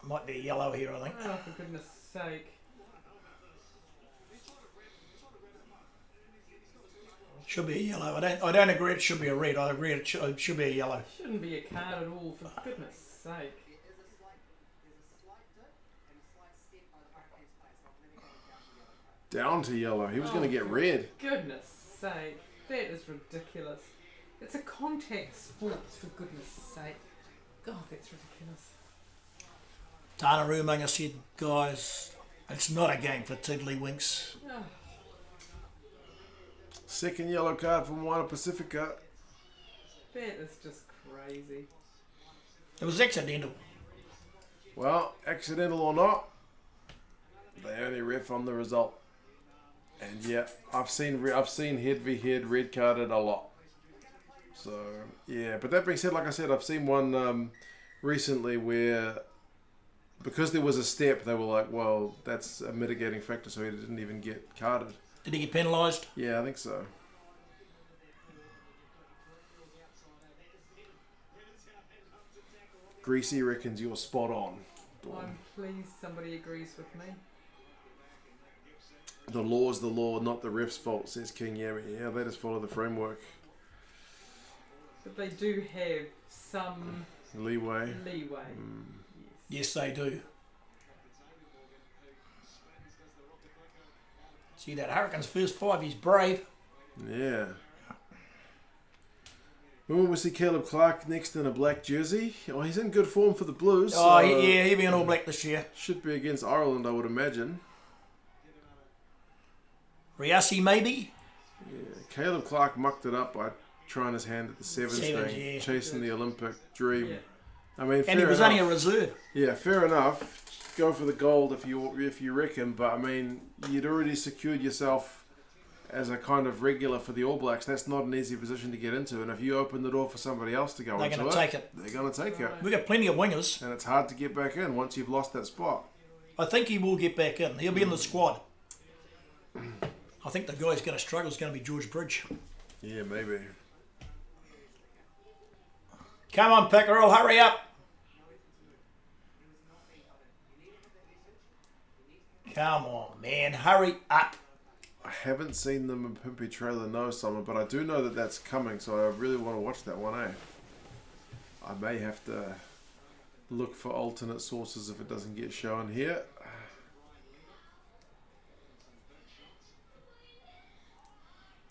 Might be a yellow here, I think. Oh, for goodness sake. Should be a yellow. I don't agree it should be a red. I agree it should be a yellow. Shouldn't be a card at all, for goodness sake. Down to yellow. He was going to get red. Goodness sake. That is ridiculous. It's a contact sport, for goodness sake. God, that's ridiculous. Tana Rumanga said, guys, it's not a game for tiddlywinks. Oh, Second yellow card from Moana Pasifika. that is just crazy. It was accidental. Well, accidental or not, they only ref on the result. And yeah, I've seen head v head red carded a lot. So yeah, but that being said, like I said, I've seen one recently where because there was a step, they were like, well, that's a mitigating factor, so he didn't even get carded. Did he get penalised? Yeah, I think so. Greasy reckons you're spot on. Dawn. I'm pleased somebody agrees with me. The law's the law, not the ref's fault, says King Yami. Yeah, they just follow the framework. But they do have some Leeway. Yes, they do. See that Hurricanes first 5, he's brave. Yeah. When we see Caleb Clark next in a black jersey? Oh, he's in good form for the Blues. Oh, so yeah, he'll be an All Black this year. should be against Ireland, I would imagine. Riassi, maybe? Yeah. Caleb Clark mucked it up by trying his hand at the sevens thing, yeah. chasing the Olympic dream. Yeah. I mean, And he was only a reserve. Yeah, fair enough. Go for the gold if you reckon, but I mean, you'd already secured yourself as a kind of regular for the All Blacks. That's not an easy position to get into, and if you open the door for somebody else to go They're into going to take it. they're going to take it. We've got plenty of wingers. And it's hard to get back in once you've lost that spot. I think he will get back in. He'll be in the squad. I think the guy who's going to struggle is going to be George Bridge. Yeah, maybe. Come on, Pickerel, hurry up. Come on, man, hurry up. I haven't seen them in Pimpy Trailer No Summer, but I do know that that's coming, so I really want to watch that one, eh? I may have to look for alternate sources if it doesn't get shown here.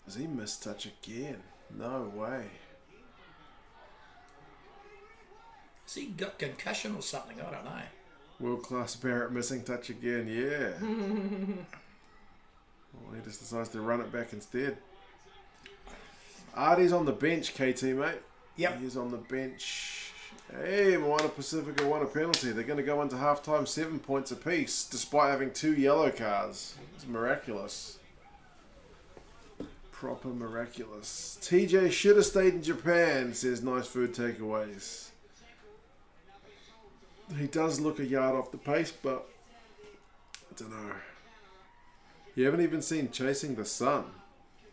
Has he missed touch again? No way. Has he got concussion or something? I don't know. World class Barrett missing touch again, yeah. Well, he just decides to run it back instead. Artie's on the bench, KT, mate. Yep. He's on the bench. Hey, Moana Pasifika won a penalty. They're going to go into half-time 7 points apiece, despite having 2 yellow cards. It's miraculous. Proper miraculous. TJ should have stayed in Japan, says Nice Food Takeaways. He does look a yard off the pace, but I don't know. You haven't even seen Chasing the Sun.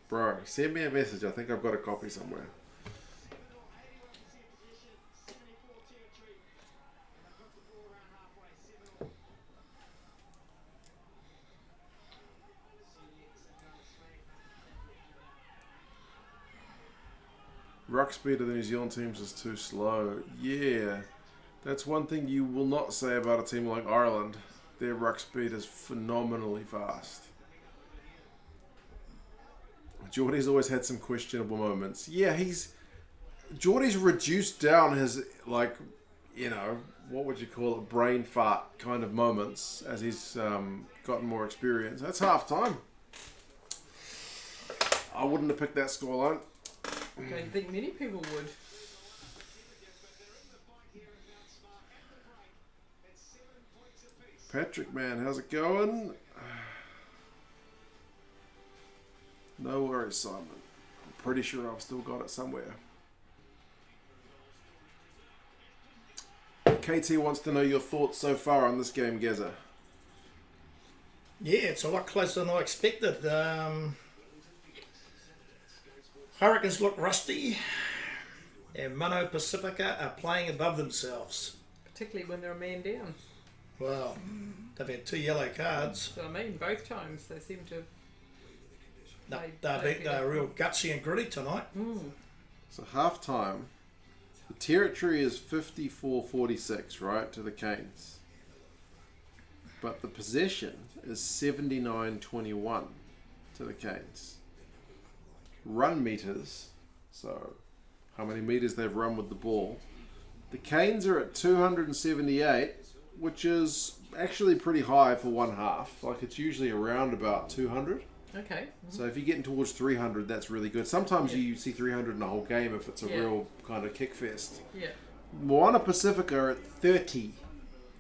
Bro, send me a message. I think I've got a copy somewhere. Ruck speed of the New Zealand teams is too slow. Yeah. That's one thing you will not say about a team like Ireland. Their ruck speed is phenomenally fast. Geordie's always had some questionable moments. Yeah, Geordie's reduced down his, like, you know, what would you call it, brain fart kind of moments as he's gotten more experience. That's half time. I wouldn't have picked that scoreline. I don't think many people would. Patrick, man, how's it going? No worries, Simon. I'm pretty sure I've still got it somewhere. KT wants to know your thoughts so far on this game, Gaza. Yeah, it's a lot closer than I expected. Hurricanes look rusty, and Moana Pasifika are playing above themselves. Particularly when they're a man down. Well, they've had 2 yellow cards. So I mean, both times they seem to. No, they're real gutsy and gritty tonight. So half time, the territory is 54-46, right, to the Canes. But the possession is 79-21 to the Canes. Run meters, so how many meters they've run with the ball. The Canes are at 278, which is actually pretty high for one half. Like, it's usually around about 200. Okay. So if you're getting towards 300, that's really good. Sometimes you see 300 in a whole game if it's a real kind of kick fest. Yeah. Moana Pasifika are at 30.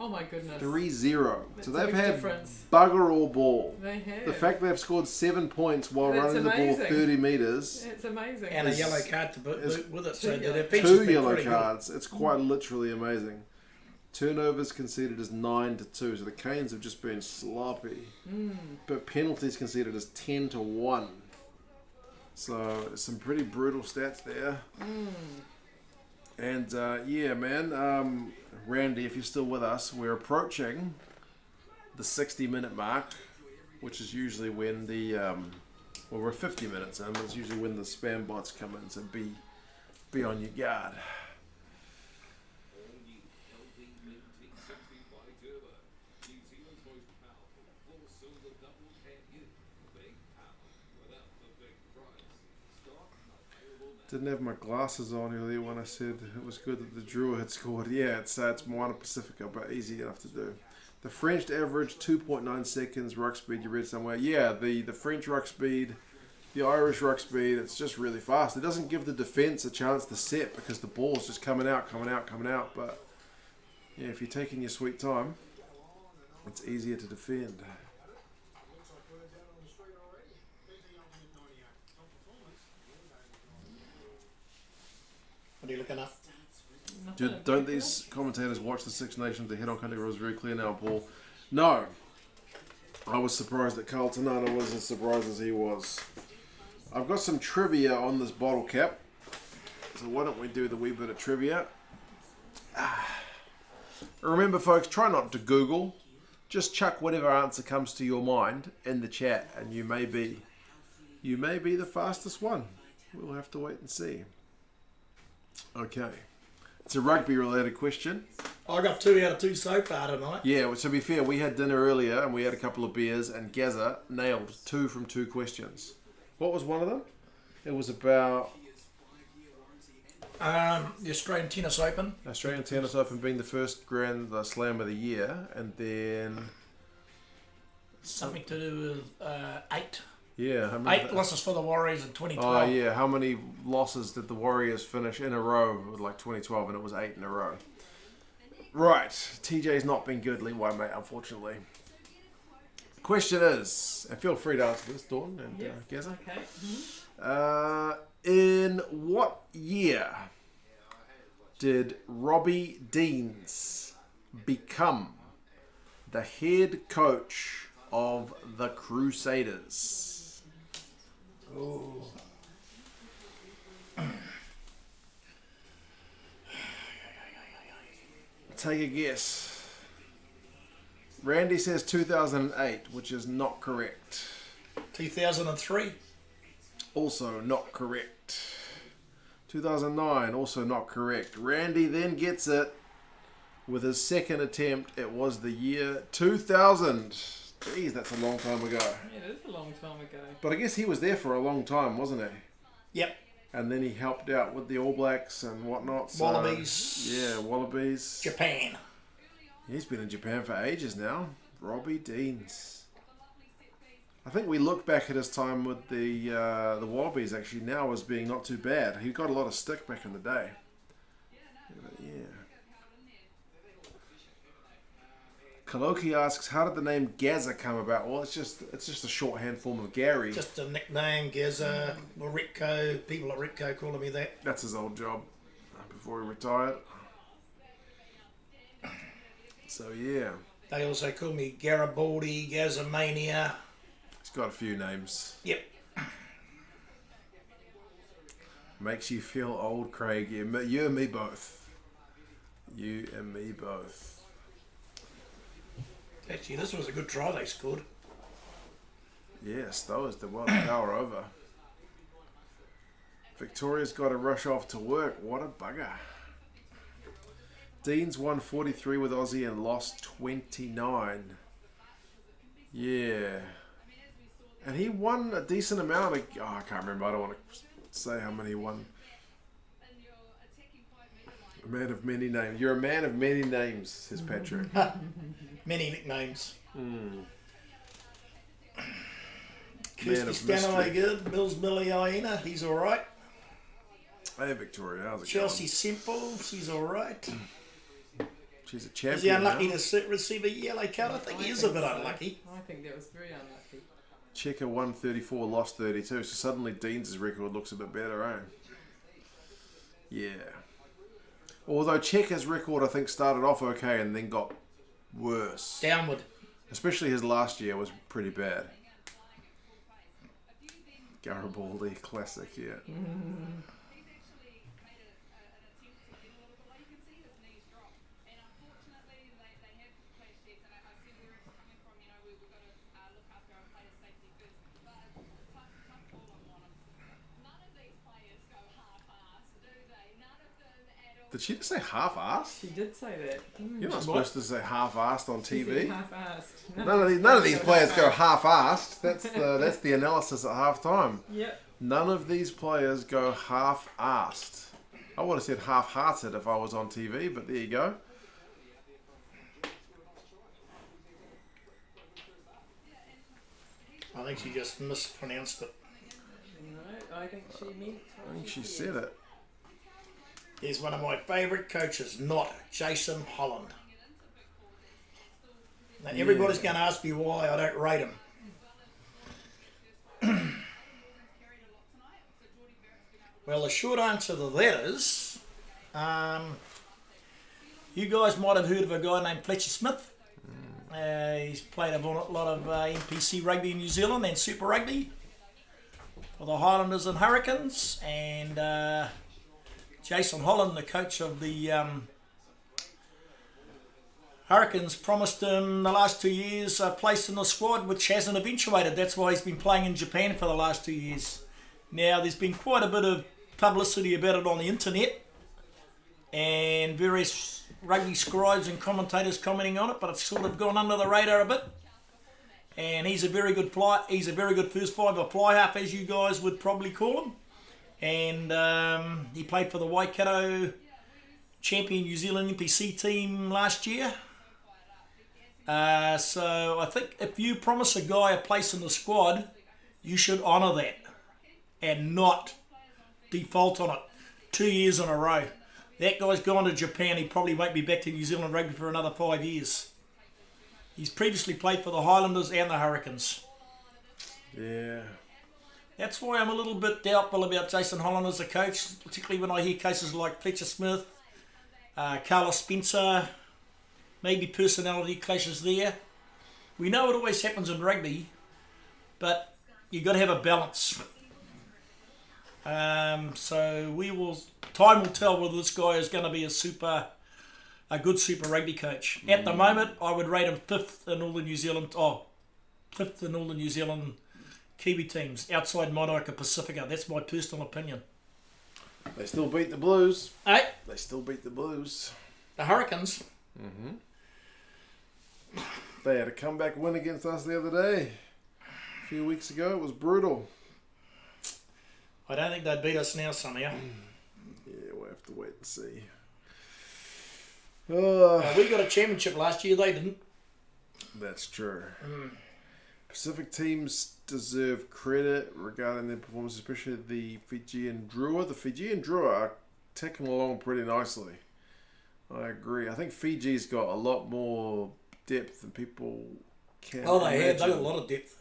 Oh my goodness. 3-0. That's So a they've big had difference. bugger all ball. They have. The fact they've scored 7 points while That's running the ball amazing. 30 metres. It's amazing. And a yellow card to boot with it. So the Two defence has 2 been yellow pretty cards. It's quite literally amazing. Turnovers conceded as 9-2. So the Canes have just been sloppy. But penalties conceded as 10-1. So some pretty brutal stats there. And yeah, man. Randy, if you're still with us, we're approaching the 60-minute mark, which is usually when the well, we're 50 minutes in, but it's usually when the spam bots come in, so be on your guard. Didn't have my glasses on earlier when I said it was good that the Drew had scored. Yeah, it's Moana Pasifika, but easy enough to do. The French average 2.9 seconds ruck speed. You read somewhere. Yeah, the French ruck speed, the Irish ruck speed. It's just really fast. It doesn't give the defence a chance to set because the ball's just coming out. But yeah, if you're taking your sweet time, it's easier to defend. What are you looking up? Don't these commentators watch the Six Nations? The head-on country rules very clear now, Paul. No. I was surprised that Carl Tanana was as surprised as he was. I've got some trivia on this bottle cap. So why don't we do the wee bit of trivia? Remember, folks, try not to Google. Just chuck whatever answer comes to your mind in the chat, and you may be the fastest one. We'll have to wait and see. Okay. It's a rugby-related question. I got 2 out of 2 so far tonight. Yeah, well, to be fair, we had dinner earlier and we had a couple of beers, and Gaza nailed 2 from 2 questions. What was one of them? It was about The Australian Tennis Open. Australian Tennis Open being the first Grand Slam of the year, and then Something to do with 8. yeah, I remember 8 that. losses for the Warriors in 2012. Oh yeah, how many losses did the Warriors finish in a row with like 2012, and it was 8 in a row. Right, TJ's not been good, Leeway, mate, unfortunately. Question is, and feel free to answer this, Dawn and Yes. Gaza. Okay. In what year did Robbie Deans become the head coach of the Crusaders? Ooh. Take a guess. Randy says 2008, which is not correct. 2003. Also not correct. 2009, also not correct. Randy then gets it with his second attempt. It was the year 2000. Jeez, that's a long time ago. It is a long time ago. But I guess he was there for a long time, wasn't he? Yep. And then he helped out with the All Blacks and whatnot. So, Wallabies. yeah, Wallabies. Japan. He's been in Japan for ages now. Robbie Deans. I think we look back at his time with the Wallabies actually now as being not too bad. He got a lot of stick back in the day. But yeah. Kaloki asks, how did the name Gaza come about? Well, it's just a shorthand form of Gary. Just a nickname, Gaza, Ritko. People at Ritko calling me that. That's his old job before he retired. So yeah, They also call me Garibaldi, Gazamania. he's got a few names. Yep. Makes you feel old, Craig. You and me both. You and me both. Actually, this was a good try they scored. Yeah, Stowers did well to power over. Victoria's got to rush off to work. What a bugger. Dean's won 43 with Aussie and lost 29. Yeah. And he won a decent amount of... Oh, I can't remember. I don't want to say how many he won. A man of many names. You're a man of many names, says Patrick. Many nicknames. Man Kirsty of Stanley mystery. good. Mills Millie Iena, he's alright. Hey, Victoria. How's it Chelsea Simple, she's alright. She's a champion. Is he unlucky now. to receive a yellow card? I think he is a bit unlucky. I think that was very unlucky. Checker won 34, lost 32. So suddenly Dean's record looks a bit better, eh? Yeah. Although Checker's record, I think, started off okay and then got worse. Downward. Especially his last year was pretty bad. Garibaldi, classic, yeah. Did she just say half-assed? She did say that. You're not supposed to say half-assed on She TV. said half-assed. None of these players go half-assed. That's the analysis at half-time. Yep. None of these players go half-assed. I would have said half-hearted if I was on TV, but there you go. I think she just mispronounced it. No, I think she meant. I think she said it. He's one of my favourite coaches, not Jason Holland. Now, everybody's going to ask me why I don't rate him. Well, the short answer to that is, you guys might have heard of a guy named Fletcher Schmidt. He's played a lot of NPC rugby in New Zealand and Super Rugby for the Highlanders and Hurricanes. And Jason Holland, the coach of the Hurricanes, promised him the last 2 years a place in the squad, which hasn't eventuated. That's why he's been playing in Japan for the last 2 years. Now, there's been quite a bit of publicity about it on the internet and various rugby scribes and commentators commenting on it, but it's sort of gone under the radar a bit. And he's a very good fly. He's a very good first five, a fly half, as you guys would probably call him. And he played for the Waikato champion New Zealand NPC team last year. So I think if you promise a guy a place in the squad, you should honour that and not default on it 2 years in a row. That guy's gone to Japan. He probably won't be back to New Zealand rugby for another 5 years. He's previously played for the Highlanders and the Hurricanes. Yeah. That's why I'm a little bit doubtful about Jason Holland as a coach, particularly when I hear cases like Fletcher Smith, Carlos Spencer, maybe personality clashes there. We know it always happens in rugby, but you've got to have a balance. So time will tell whether this guy is going to be a good Super Rugby coach. At the moment, I would rate him fifth in all the New Zealand Kiwi teams, outside Moana Pasifika. That's my personal opinion. They still beat the Blues. Hey, They still beat the Blues. the Hurricanes. They had a comeback win against us the other day. A few weeks ago. It was brutal. I don't think they'd beat us now somehow. Yeah, we'll have to wait and see. We got a championship last year, they didn't. That's true. Pacific teams deserve credit regarding their performance, especially the Fijian Drua. The Fijian Drua are ticking along pretty nicely. I agree. I think Fiji's got a lot more depth than people can Oh, they imagine. had. They got a lot of depth.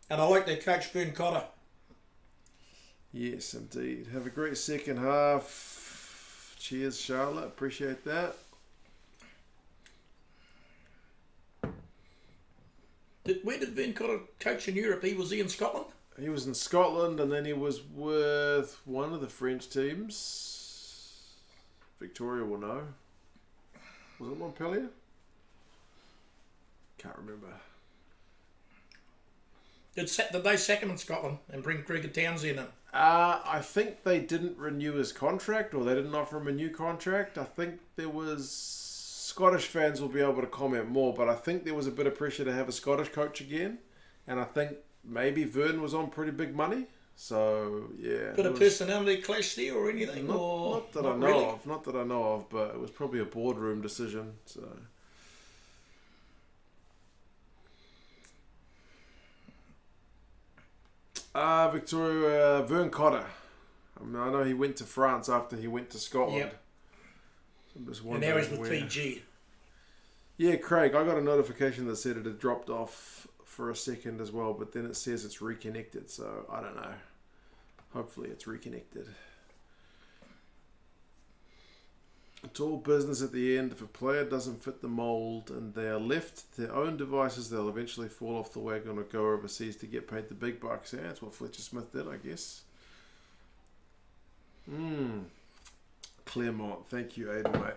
And I like their coach, Vern Cotter. Yes, indeed. Have a great second half. Cheers, Charlotte. Appreciate that. Where did Vern Cotter coach in Europe? Was he in Scotland? He was in Scotland and then he was with one of the French teams. Victoria will know. Was it Montpellier? Can't remember. Did they sack him in Scotland and bring Gregor Townsend in? I think they didn't renew his contract, or they didn't offer him a new contract. I think there was... Scottish fans will be able to comment more, but I think there was a bit of pressure to have a Scottish coach again. And I think maybe Vern was on pretty big money. So, yeah. Bit of personality clash there or anything? Not that I know really? of. Not that I know of, but it was probably a boardroom decision. So... Victoria, Vern Cotter. I know he went to France after he went to Scotland. Yep. I'm just And wondering now he's with where. Fiji. Yeah, Craig, I got a notification that said it had dropped off for a second as well, but then it says it's reconnected, so I don't know. Hopefully it's reconnected. It's all business at the end. If a player doesn't fit the mould and they are left to their own devices, they'll eventually fall off the wagon or go overseas to get paid the big bucks. Yeah, that's what Fletcher Smith did, I guess. Claremont, thank you, Aiden, mate.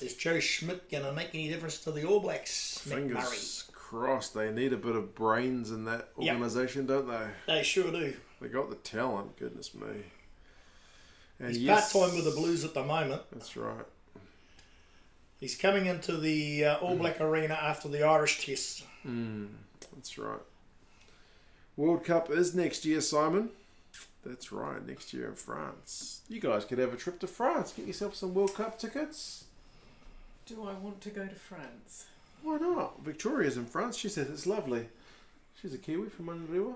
Is Joe Schmidt going to make any difference to the All Blacks? Fingers crossed. They need a bit of brains in that organisation, don't they? They sure do. They got the talent, goodness me. And He's part-time with the Blues at the moment. That's right. He's coming into the All Black arena after the Irish test. That's right. World Cup is next year, Simon. That's right, next year in France. You guys could have a trip to France. Get yourself some World Cup tickets. Do I want to go to France? Why not? Victoria's in France. She says it's lovely. She's a Kiwi from Mangarewa.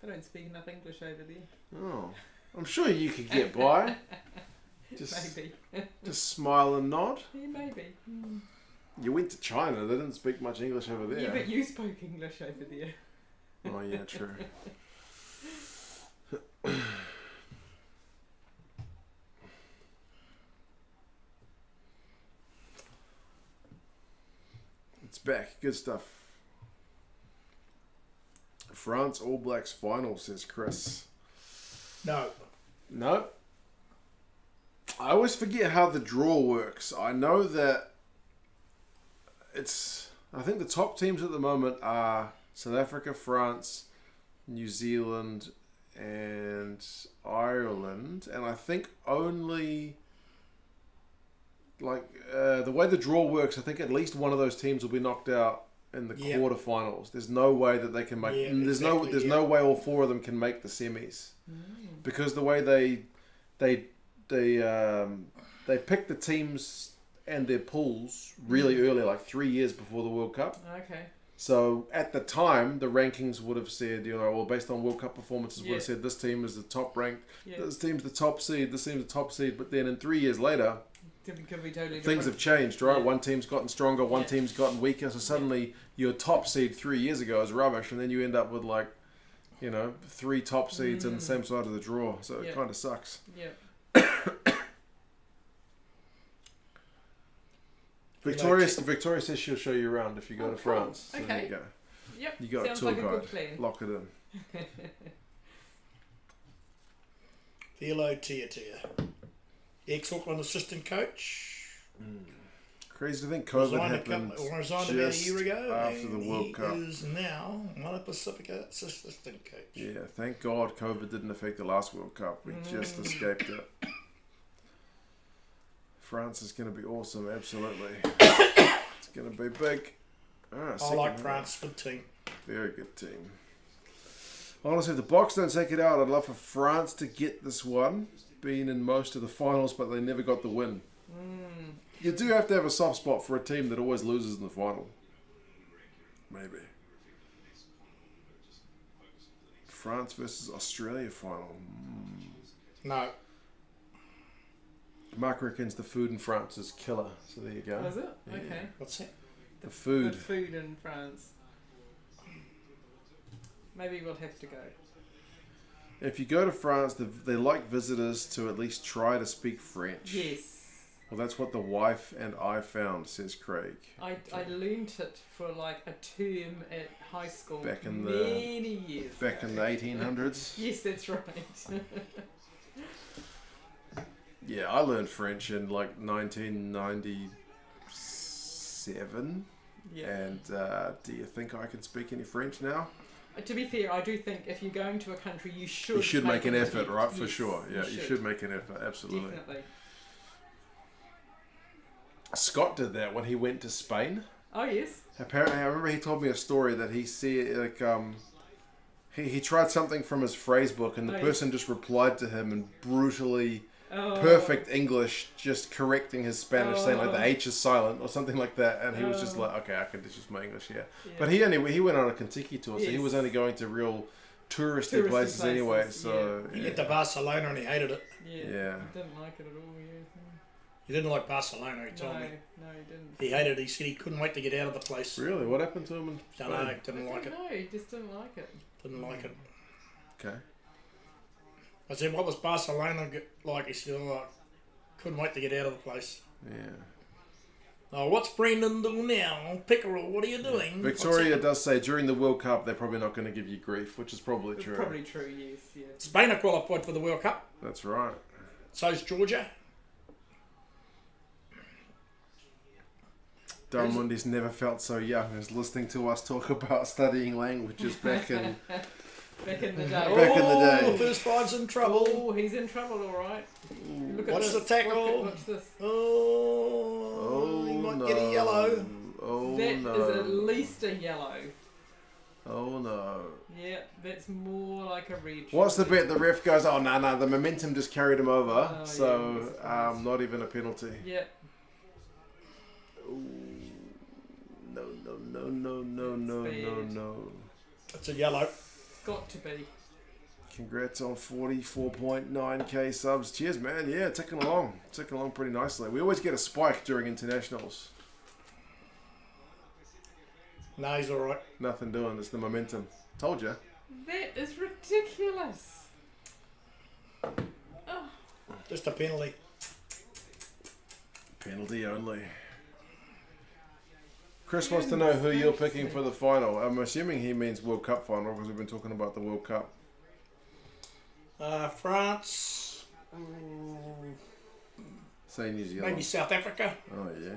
They don't speak enough English over there. Oh, I'm sure you could get by. Maybe. Just smile and nod. Yeah, maybe. You went to China. They didn't speak much English over there. Yeah, but you spoke English over there. Oh, yeah, true. It's back. Good stuff. France All Blacks final, says Chris. No. No. I always forget how the draw works. I know that I think the top teams at the moment are South Africa, France, New Zealand, and Ireland. And I think only, the way the draw works, I think at least one of those teams will be knocked out in the quarterfinals. There's no way that they can make. There's no way all four of them can make the semis, because the way they pick the teams and their pools really early, like 3 years before the World Cup. Okay. So at the time, the rankings would have said, based on World Cup performances, would have said this team is the top ranked, this team's the top seed, this team's the top seed. But then in 3 years later, Could be totally things have changed, right? One team's gotten stronger, one team's gotten weaker. So suddenly your top seed 3 years ago is rubbish, and then you end up with 3 top seeds on the same side of the draw. So it kind of sucks. Yeah. Victoria says she'll show you around if you go to France. So okay. there you go. Yep. You got Sounds a tour like a guide. good plan. Lock it in. Hello, Tia. Ex-Auckland assistant coach. Crazy to think COVID happened resigned about a year ago after the World Cup. He is now Moana Pasifika assistant coach. Yeah, thank God COVID didn't affect the last World Cup. We just escaped it. France is going to be awesome, absolutely. It's going to be big. I like France, good team. Very good team. Honestly, if the Box don't take it out, I'd love for France to get this one. Been in most of the finals, but they never got the win. You do have to have a soft spot for a team that always loses in the final. Maybe. France versus Australia final. No. Mark reckons the food in France is killer. So there you go. Was it? Yeah. Okay. What's that? The food. The food in France. Maybe we'll have to go. If you go to France, they like visitors to at least try to speak French. Yes. Well, that's what the wife and I found, says Craig. I learnt it for a term at high school Back in many years Back ago. in the 1800s? Yes, that's right. Yeah, I learned French in 1997. Yeah. And do you think I can speak any French now? To be fair, I do think if you're going to a country, you should make an effort, attempt. right? For Yes, sure. Yeah, you should make an effort. Absolutely. Definitely. Scott did that when he went to Spain. Oh, yes. Apparently, I remember he told me a story that he said, he tried something from his phrase book, and the person just replied to him in brutally perfect English, just correcting his Spanish, saying the H is silent or something like that, and he was just like, okay, I can just my English here. Yeah. But he went on a Kentucky tour, so he was only going to real touristy places anyway. places, So He went to Barcelona and he hated it. Yeah. Yeah. He didn't like it at all, He didn't like Barcelona, he told me. No, he didn't. He hated it. He said he couldn't wait to get out of the place. really, what happened to him? In Don't know, Spain? didn't like it. No, he just didn't like it. Didn't like it. Okay. I said, what was Barcelona like? He said, oh, I couldn't wait to get out of the place. Yeah. Oh, what's Brendan doing now? Pickerel, what are you doing? Victoria does say during the World Cup they're probably not going to give you grief, which is probably It's true. probably true, yes, yeah. Spain are qualified for the World Cup. That's right. So's Georgia. Darmundi's never felt so young as listening to us talk about studying languages back in... Back in the day. Back in the day. First five's in trouble. Oh, he's in trouble, all right. Look at Watch this. the tackle. Watch this. Oh, he might get a yellow. Oh, That no. is at least a yellow. Oh, no. Yeah, that's more like a red. What's the bet? The ref goes, oh, no, the momentum just carried him over. Oh, so, yeah, not even a penalty. Yeah. Ooh. No. It's a yellow. Got to be. Congrats on 44.9k subs. Cheers, man. Yeah, ticking along pretty nicely. We always get a spike during internationals. No, he's alright. Nothing doing. It's the momentum. Told you. That is ridiculous. Oh, Just a penalty. Penalty only. Chris wants to know who you're picking for the final. I'm assuming he means World Cup final because we've been talking about the World Cup. France. Say New Zealand. Maybe South Africa. Oh, yeah.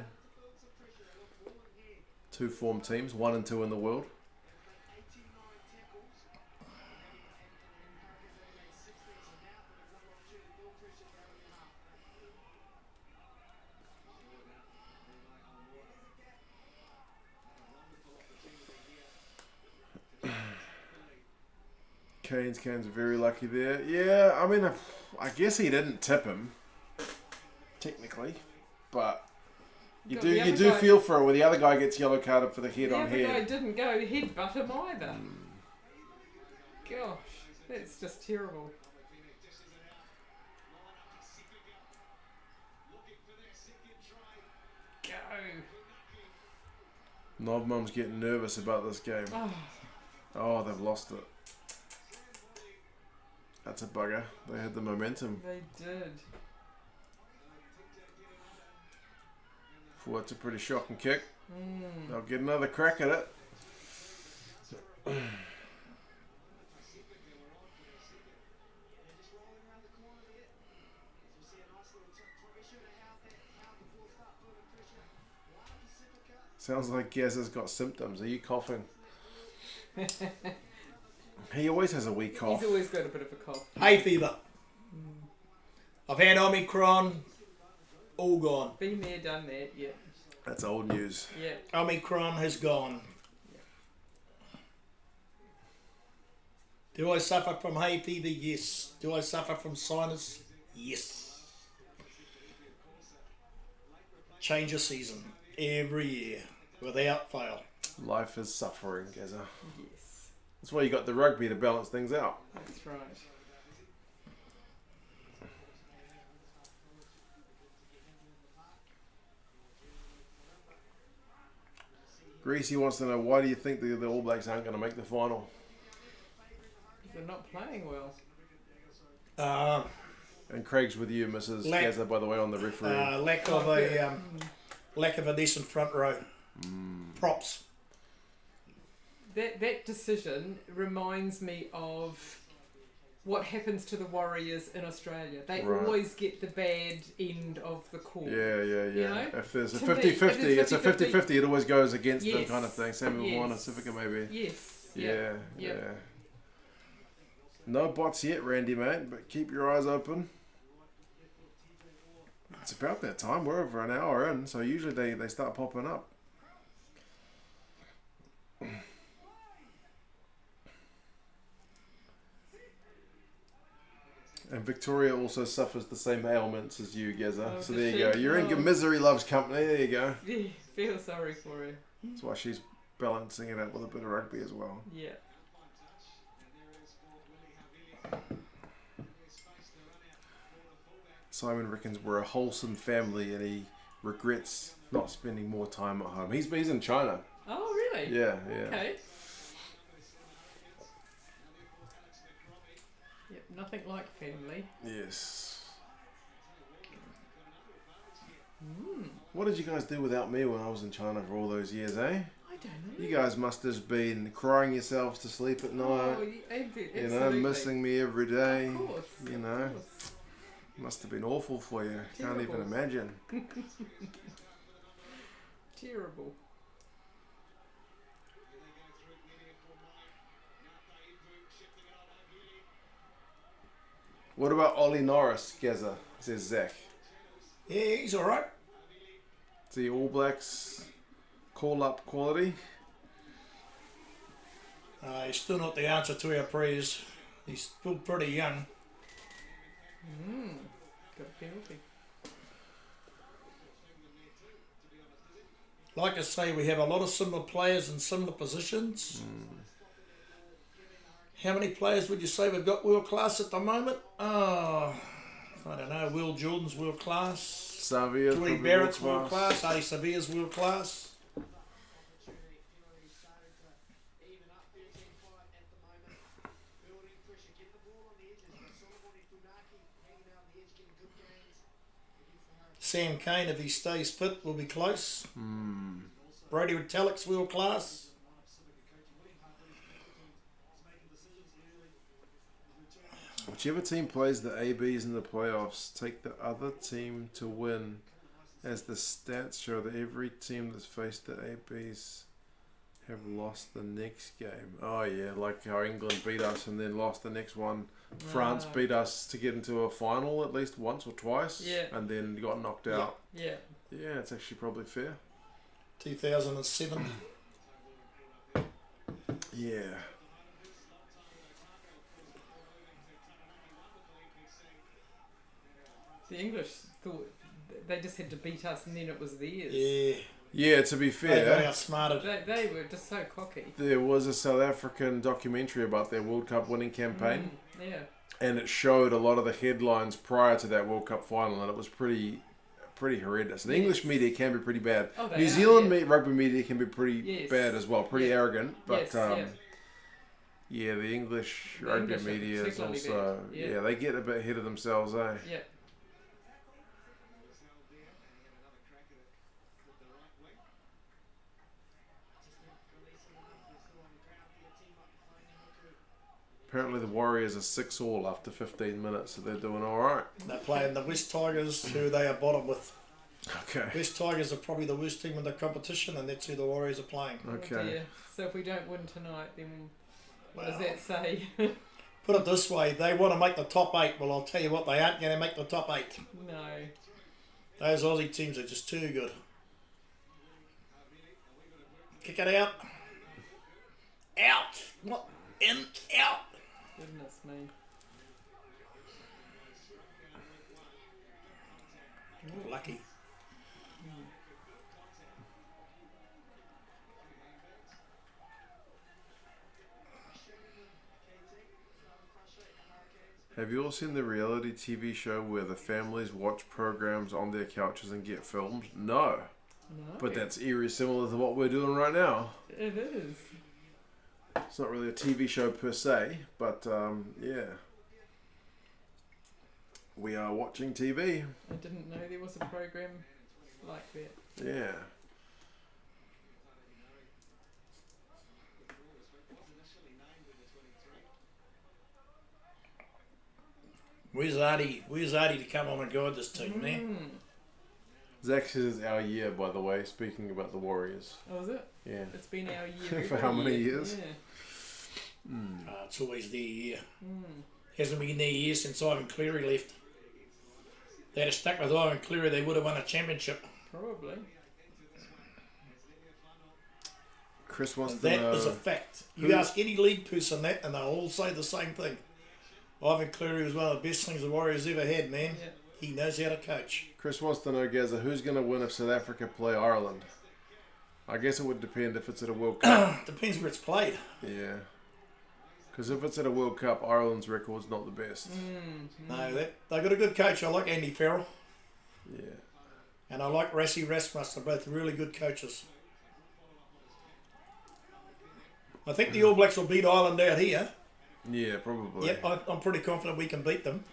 2 form teams, 1 and 2 in the world. Kane's very lucky there. Yeah, I mean, I guess he didn't tip him, technically, but you do feel for it when the other guy gets yellow carded for the head the on other guy head. didn't go headbutt him either. Gosh, that's just terrible. Go. Knob Mum's getting nervous about this game. Oh, they've lost it. That's a bugger. They had the momentum. They did. Well, that's a pretty shocking kick. They'll get another crack at it. Sounds like Gazza's got symptoms. Are you coughing? He always has a wee cough. He's always got a bit of a cough. Hay fever. I've had Omicron. All gone. Been there, done that, yeah. That's old news. Yeah. Omicron has gone. Do I suffer from hay fever? Yes. Do I suffer from sinus? Yes. Change of season. Every year. Without fail. Life is suffering, Gaza. Yes. That's why you got the rugby to balance things out. That's right. Greasy wants to know, why do you think the All Blacks aren't going to make the final? They're not playing well. And Craig's with you, Mrs. Lack- Gaza, by the way, on the referee. Lack of a decent front row. Props. That decision reminds me of what happens to the Warriors in Australia. They Right. always get the bad end of the court. Yeah. You know? If there's a To me, 50-50, if it's a 50-50, it always goes against them Yes. kind of thing. Same with Yes. Moana Pasifika, maybe. Yes. Yeah. Yep. No bots yet, Randy, mate, but keep your eyes open. It's about that time. We're over an hour in, so usually they start popping up. And Victoria also suffers the same ailments as you, Gaza. Oh, So does there you she? go. You're in Oh. misery loves company. There you go. Yeah, feel sorry for her. That's why she's balancing it out with a bit of rugby as well. Yeah. Simon reckons we're a wholesome family and he regrets not spending more time at home. He's in China. Oh, really? Yeah. Okay. Yep, nothing like family. Yes. What did you guys do without me when I was in China for all those years, eh? I don't know. You guys must have been crying yourselves to sleep at night. Oh, You know, absolutely. missing me every day. Of course. You know, Of course. must have been awful for you. Can't even Terrible. imagine. Terrible. What about Ollie Norris, Gaza? Says Zach. Yeah, he's all right. Is he All Blacks call-up quality? He's still not the answer to our prayers. He's still pretty young. Got a penalty. Like I say, we have a lot of similar players in similar positions. How many players would you say we've got world class at the moment? I don't know. Will Jordan's world class. Savia, Joey Barrett's world class. Ali Sevilla's world class. Sam Kane, if he stays fit, will be close. Brody Retallick's world class. Whichever team plays the ABs in the playoffs, take the other team to win, as the stats show that every team that's faced the ABs have lost the next game. Oh yeah, like how England beat us and then lost the next one. France beat us to get into a final at least once or twice, and then got knocked out. Yeah. Yeah, it's actually probably fair. 2007. Yeah. The English thought they just had to beat us and then it was theirs. Yeah. Yeah, to be They got fair, outsmarted. They were just so cocky. there was a South African documentary about their World Cup winning campaign, Yeah. and it showed a lot of the headlines prior to that World Cup final, and it was pretty horrendous. The English media can be pretty bad. Oh, they New are, Zealand yeah. rugby media can be pretty Yes. bad as well, pretty Yeah. arrogant, but Yes, yeah, the English The rugby English are media is particularly also bad, yeah. they get a bit ahead of themselves, eh? Yeah. Apparently the Warriors are 6-all after 15 minutes, so they're doing all right. They're playing the West Tigers, who they are bottom with. Okay. West Tigers are probably the worst team in the competition, and that's who the Warriors are playing. Oh Okay. dear. So if we don't win tonight, then what does Well, that say? Put it this way, they want to make the top 8. Well, I'll tell you what, they aren't going to make the top 8. No. Those Aussie teams are just too good. Kick it out. Out. What? In. Out. Goodness me. Ooh, lucky. Have you all seen the reality TV show where the families watch programs on their couches and get filmed? No. No. But that's eerie similar to what we're doing right now. It is. It's not really a TV show per se, but yeah. We are watching TV. I didn't know there was a program like that. Yeah. Where's Artie? Where's Artie to come on and guide this team, man? Zach says it's our year, by the way, speaking about the Warriors. Oh, is it? Yeah. It's been our year. For every how many year. years? Yeah. It's always their year. Hasn't been their year since Ivan Cleary left. If they'd have stuck with Ivan Cleary, they would have won a championship. Probably. Chris wants And to that know... is a fact. You ask any league person that, and they'll all say the same thing. Ivan Cleary was one of the best things the Warriors ever had, man. Yeah. He knows how to coach. Chris wants to know, Gaza, who's going to win if South Africa play Ireland? I guess it would depend if it's at a World Cup. Depends where it's played. Yeah. Because if it's at a World Cup, Ireland's record's not the best. No, they got a good coach. I like Andy Farrell. Yeah. And I like Rassie Rasmus. They're both really good coaches. I think the All Blacks will beat Ireland out here. Yeah, probably. Yep, I'm pretty confident we can beat them.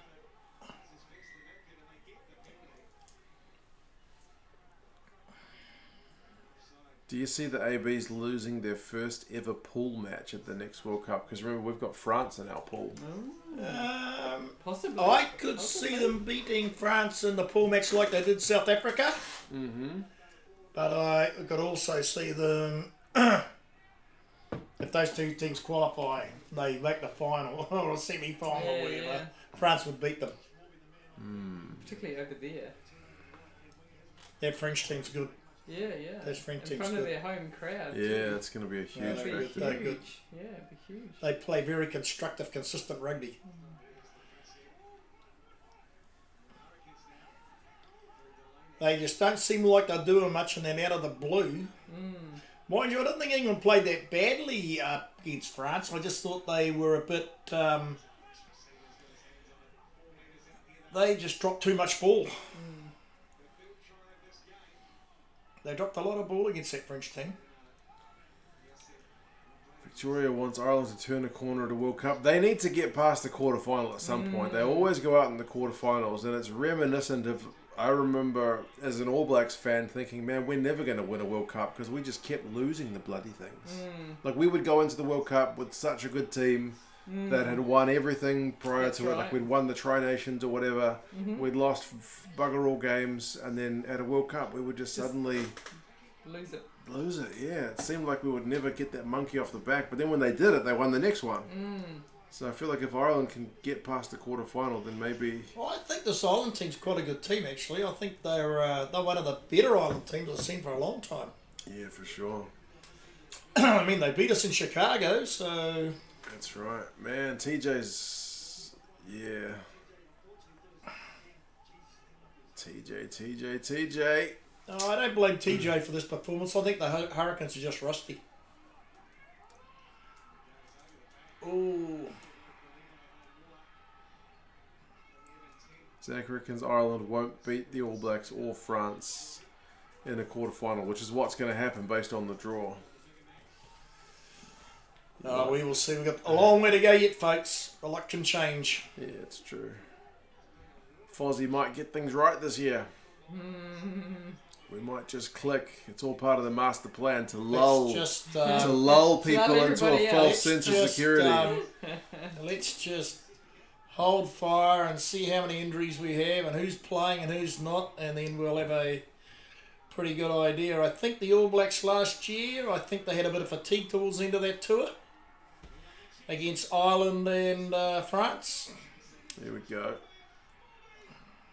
Do you see the ABs losing their first ever pool match at the next World Cup? Because remember, we've got France in our pool. Possibly. I could see them beating France in the pool match like they did South Africa. Mm-hmm. But I could also see them, if those two teams qualify, they make the final or a semi-final or whatever, Yeah. France would beat them. Particularly over there. That French team's good. Yeah. Those French In teams front of good. their home crowd. Yeah, it's going to be a huge they're It'd factor. be They're good. huge. Yeah, it'd be huge. They play very constructive, consistent rugby. They just don't seem like they're doing much and then out of the blue. Mind you, I don't think England played that badly against France. I just thought they were a bit... they just dropped too much ball. They dropped a lot of ball against that French team. Victoria wants Ireland to turn a corner at a World Cup. They need to get past the quarterfinal at some point. They always go out in the quarterfinals, and it's reminiscent of... I remember as an All Blacks fan thinking, man, we're never going to win a World Cup because we just kept losing the bloody things. Like, we would go into the World Cup with such a good team that had won everything prior That's to it. right. Like, we'd won the Tri-Nations or whatever. We'd lost bugger all games, and then at a World Cup, we would just suddenly Lose it. lose it. Yeah, it seemed like we would never get that monkey off the back. But then when they did it, they won the next one. So I feel like if Ireland can get past the quarterfinal, then maybe... Well, I think this Ireland team's quite a good team, actually. I think they're one of the better Ireland teams I've seen for a long time. Yeah, for sure. I mean, they beat us in Chicago, so... That's right. Man, TJ's... Yeah. TJ. No, I don't blame TJ for this performance. I think the Hurricanes are just rusty. Ooh. Zach reckons Ireland won't beat the All Blacks or France in a quarterfinal, which is what's going to happen based on the draw. We will see. We've got a long way to go yet, folks. A lot can change. Yeah, it's true. Fozzie might get things right this year. We might just click. It's all part of the master plan to lull, Let's just, to lull people into everybody a false else. sense of just, security. let's just hold fire and see how many injuries we have and who's playing and who's not, and then we'll have a pretty good idea. I think the All Blacks last year, I think they had a bit of fatigue towards the end of that tour against Ireland and France. Here we go.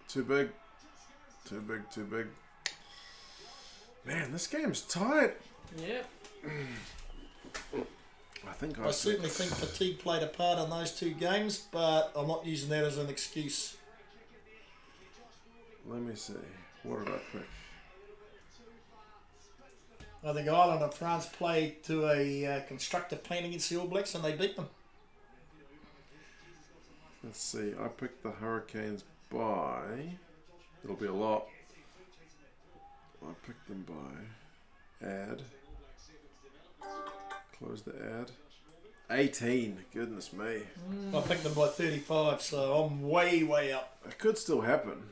Too big. Man, this game's tight. Yep. I certainly think fatigue played a part in those two games, but I'm not using that as an excuse. Let me see. What did I pick? I think Ireland and France played to a constructive plan against the All Blacks and they beat them. Let's see. I picked the Hurricanes by... It'll be a lot. I picked them by... Add. Close the ad. 18. Goodness me. I picked them by 35, so I'm way up. It could still happen.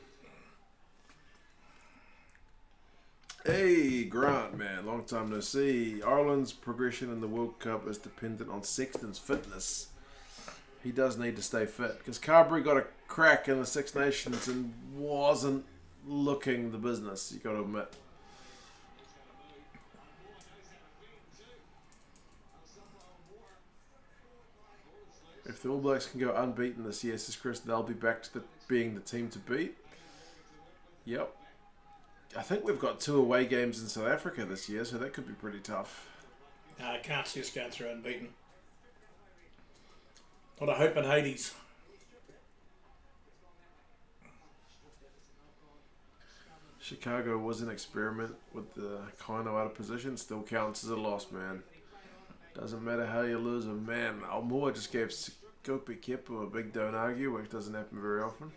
Hey, Grant, man. Long time no see. Ireland's progression in the World Cup is dependent on Sexton's fitness. He does need to stay fit. Because Carberry got a crack in the Six Nations and wasn't looking the business, you got to admit. If the All Blacks can go unbeaten this year, says Chris, they'll be back to being the team to beat. Yep. I think we've got 2 away games in South Africa this year, so that could be pretty tough. I can't see us going through unbeaten. What I hope in Hades. Chicago was an experiment with the Kino out of position. Still counts as a loss, man. Doesn't matter how you lose a man. Almoa just gave Scoopy Kepu a big don't argue, which doesn't happen very often.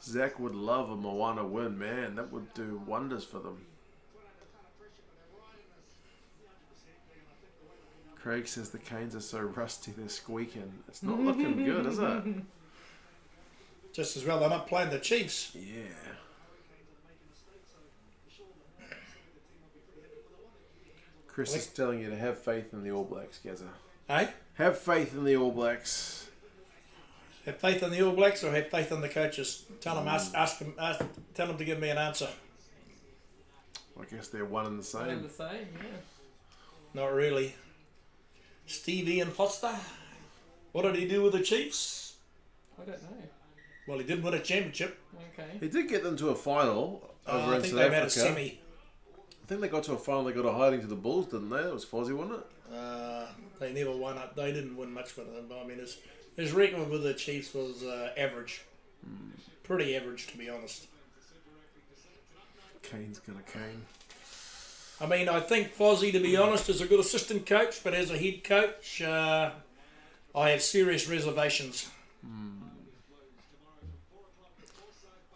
Zach would love a Moana win, man. That would do wonders for them. Craig says the Canes are so rusty they're squeaking. It's not looking good, is it? Just as well they're not playing the Chiefs. Yeah. Chris is telling you to have faith in the All Blacks, Gaza. Eh? Have faith in the All Blacks. Have faith in the All Blacks or have faith in the coaches? Tell them, tell them to give me an answer. I guess they're one and the same. One and the same, yeah. Not really. Stevie and Foster. What did he do with the Chiefs? I don't know. Well, he did win a championship. Okay. He did get them to a final over I in think South they Africa. had a semi. I think they got to a final. They got a hiding to the Bulls, didn't they? That was Fozzie, wasn't it? They never won it. They didn't win much with them. But I mean, his record with the Chiefs was average. Pretty average, to be honest. Kane's gonna cane. I mean, I think Fozzie, to be honest, is a good assistant coach, but as a head coach, I have serious reservations.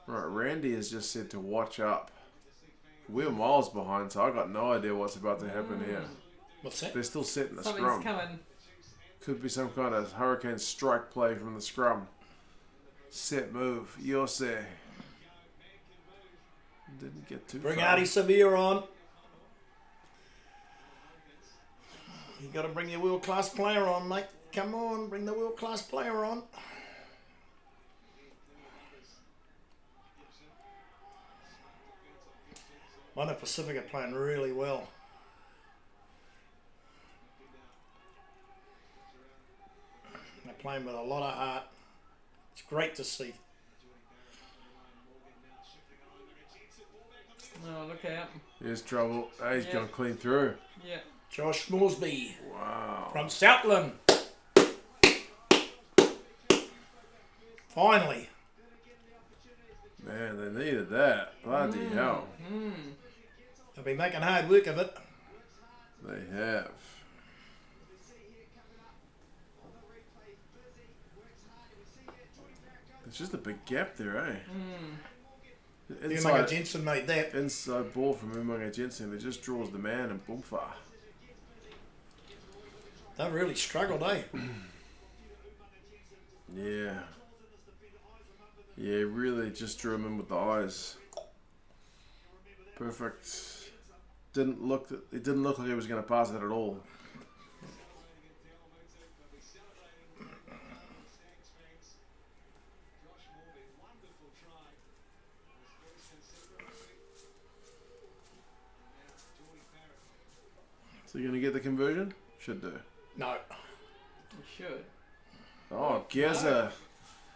Right, Randy has just said to watch up. We're miles behind, so I got no idea what's about to happen here. What's that? They're still setting the Something's scrum. coming. Could be some kind of hurricane strike play from the scrum. Set move. Yose. Didn't get too Bring far. Artie Severe on. You got to bring your world-class player on, mate. Come on, bring the world-class player on. Moana Pasifika playing really well. They're playing with a lot of heart. It's great to see. Oh, look out. Here's trouble. Oh, he's Yeah. going clean through. Yeah. Josh Moresby Wow. from Southland. Finally. Man, they needed that. Bloody hell. They've been making hard work of it. They have. It's just a big gap there, eh? Umaga Jensen made that. Inside ball from Umaga Jensen. It just draws the man and boomfa. They've really struggled, eh? Yeah. Yeah, really just drew him in with the eyes. Perfect. It didn't look like he was going to pass it at all. So you're going to get the conversion? Should do. No. You should. Oh, Gaza.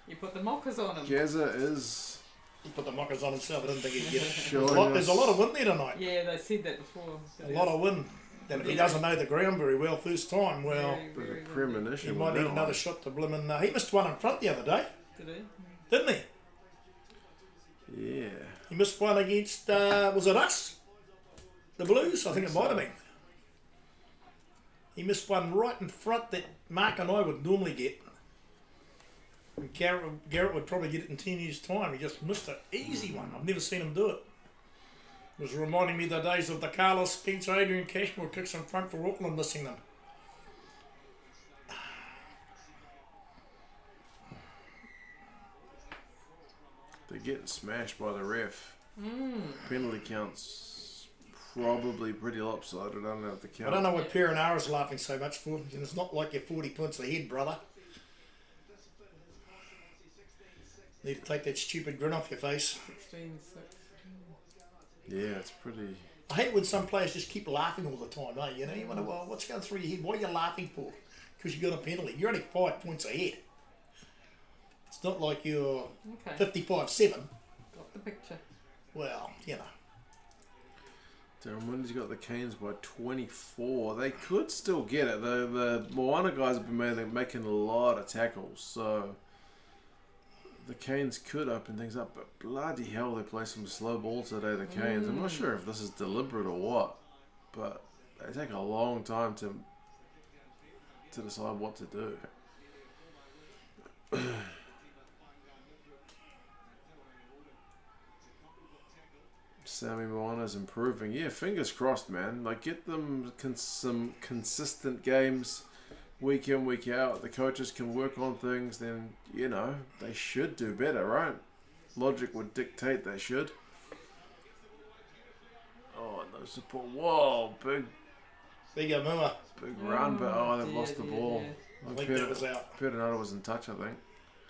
You put the mockers on him. Gaza is He put the mockers on himself. I didn't think he'd get it. showing There's a lot of wind there tonight. Yeah, they said that before. So A lot of wind. And if he doesn't know the ground very well first time, well, Very, bit very of windy. premonition. he might with need that another one. shot to blimmin'. He missed one in front the other day, Did he? didn't he? Yeah. He missed one against, was it us? The Blues? I think it might have been. He missed one right in front that Mark and I would normally get. And Garrett would probably get it in 10 years' time. He just missed an easy one. I've never seen him do it. It was reminding me of the days of the Carlos Spencer, Adrian Cashmore kicks in front for Auckland, missing them. They're getting smashed by the ref. Penalty counts probably pretty lopsided. I don't know if the count. I don't know what Perenara's laughing so much for. And it's not like you're 40 points ahead, brother. Need to take that stupid grin off your face. 16-6. Yeah, it's pretty. I hate when some players just keep laughing all the time, eh? You know, you wonder, well, what's going through your head? What are you laughing for? Because you got a penalty. You're only 5 points ahead. It's not like you're Okay. 55-7. Got the picture. Well, you know. Darren Windy's got the Canes by 24. They could still get it. The Moana guys have been making a lot of tackles, so the Canes could open things up, but bloody hell, they play some slow balls today, the Canes. I'm not sure if this is deliberate or what, but they take a long time to decide what to do. Sammy Moana's improving. Yeah, fingers crossed, man. Like, get them some consistent games week in, week out. The coaches can work on things, then, you know, they should do better, right? Logic would dictate they should. Oh, no support. Whoa, Big Amua. big run, but they've lost the ball. I think that was out. Peter was in touch, I think.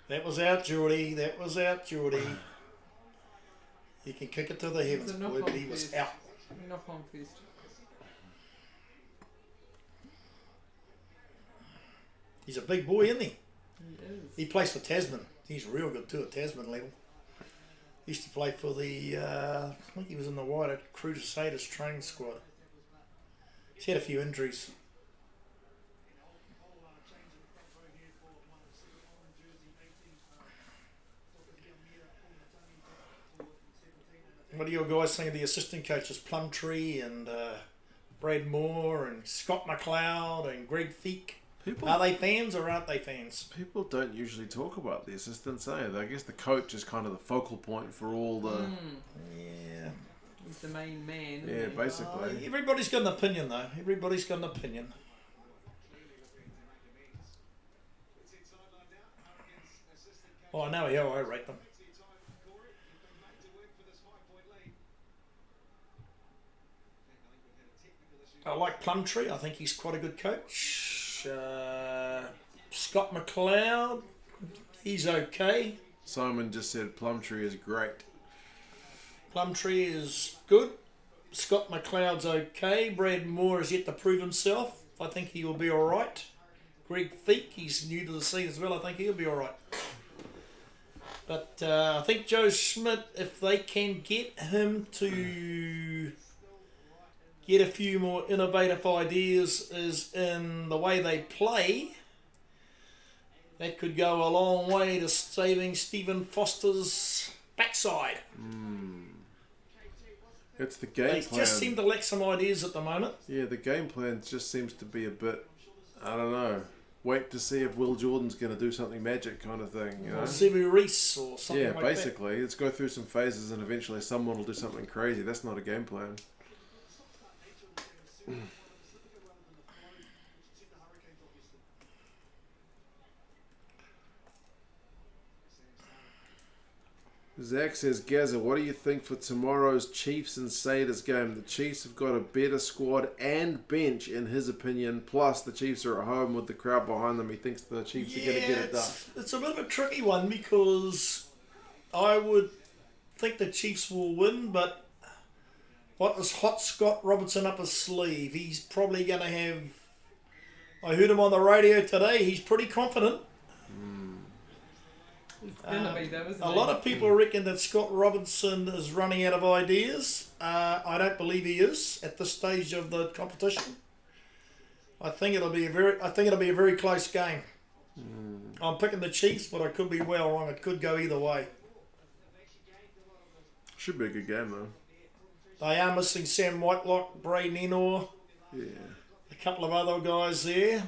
That was out, Geordie. That was out, Geordie. You can kick it to the heavens, boy, but he was out. Knock on first. He's a big boy, isn't he? He is. He plays for Tasman. He's real good too at Tasman level. He used to play for the, I think he was in the wider Crusaders training squad. He's had a few injuries. What do your guys think of the assistant coaches, Plumtree and Brad Moore and Scott McLeod and Greg Feek? Are they fans or aren't they fans? People don't usually talk about the assistants, I guess the coach is kind of the focal point for all the... Yeah. He's the main man. Yeah, basically. Everybody's got an opinion, though. Everybody's got an opinion. Oh, I know how I rate them. I like Plumtree. I think he's quite a good coach. Scott McLeod, he's okay. Simon just said Plumtree is great. Plumtree is good. Scott McLeod's okay. Brad Moore has yet to prove himself. I think he will be alright. Greg Feek, he's new to the scene as well. I think he'll be alright. But I think Joe Schmidt, if they can get him to get a few more innovative ideas is in the way they play, that could go a long way to saving Stephen Foster's backside. It's the game They plan. just seem to lack some ideas at the moment. Yeah, the game plan just seems to be a bit, I don't know, wait to see if Will Jordan's going to do something magic kind of thing, you know? Or Sevu Reese or something Yeah, like basically. Let's go through some phases and eventually someone will do something crazy. That's not a game plan. Zach says, Gaza, what do you think for tomorrow's Chiefs and Crusaders game? The Chiefs have got a better squad and bench, in his opinion. Plus, the Chiefs are at home with the crowd behind them. He thinks the Chiefs are going to get it done. It's a bit of a tricky one because I would think the Chiefs will win, but what is hot Scott Robertson up his sleeve? He's probably going to have... I heard him on the radio today. He's pretty confident. A lot of people reckon that Scott Robertson is running out of ideas. I don't believe he is at this stage of the competition. I think it'll be a very close game. I'm picking the Chiefs, but I could be well wrong. It could go either way. Should be a good game though. They are missing Sam Whitelock, Braden Enor, Yeah. a couple of other guys there.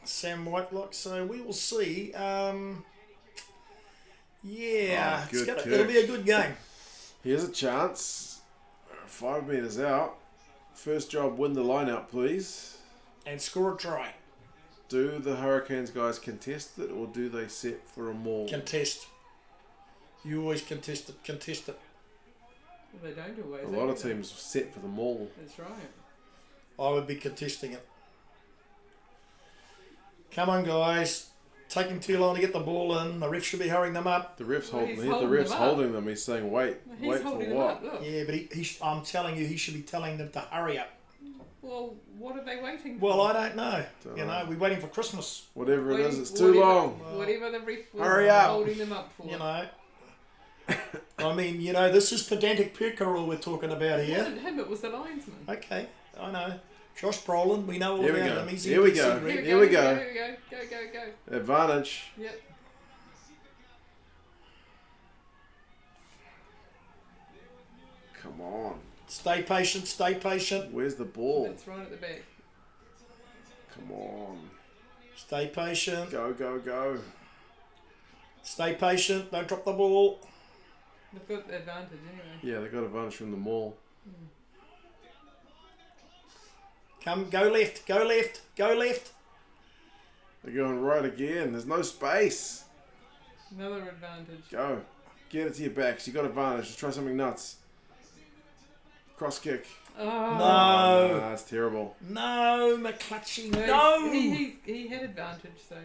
Sam Whitelock. So we will see. Yeah, it'll be a good game. Here's a chance. 5 metres out. First job, win the line out, please. And score a try. Do the Hurricanes guys contest it, or do they set for a maul? Contest. You always contest it. Contest it. Well, they don't always. A lot of teams set for the maul. That's right. I would be contesting it. Come on, guys. Taking too long to get the ball in. The ref should be hurrying them up. The ref's Well, holding them. He's saying, wait for holding them what? up, look. Yeah, but I'm telling you, he should be telling them to hurry up. Well, what are they waiting for? Well, I don't know. We're waiting for Christmas. Whatever it is, it's too long. Whatever the ref was Hurry up. holding them up for. I mean, this is pedantic Percarol we're talking about It here. wasn't him, it was the linesman. Okay, I know. Josh Brolin, we know all Here we about go. him. He's Here we NBC go. rep. Here we go. Here we go. Go. Advantage. Yep. Stay patient, stay patient. Where's the ball? It's right at the back. Come on. Stay patient. Go, go, go. Stay patient. Don't drop the ball. They've got the advantage anyway. Yeah, they got advantage from the maul. Come, go left, go left, go left. They're going right again. There's no space. Another advantage. Go. Get it to your backs. You got advantage. Just try something nuts. Cross kick. Oh. No. That's terrible. No, McClutchy, No. no. He had advantage, so.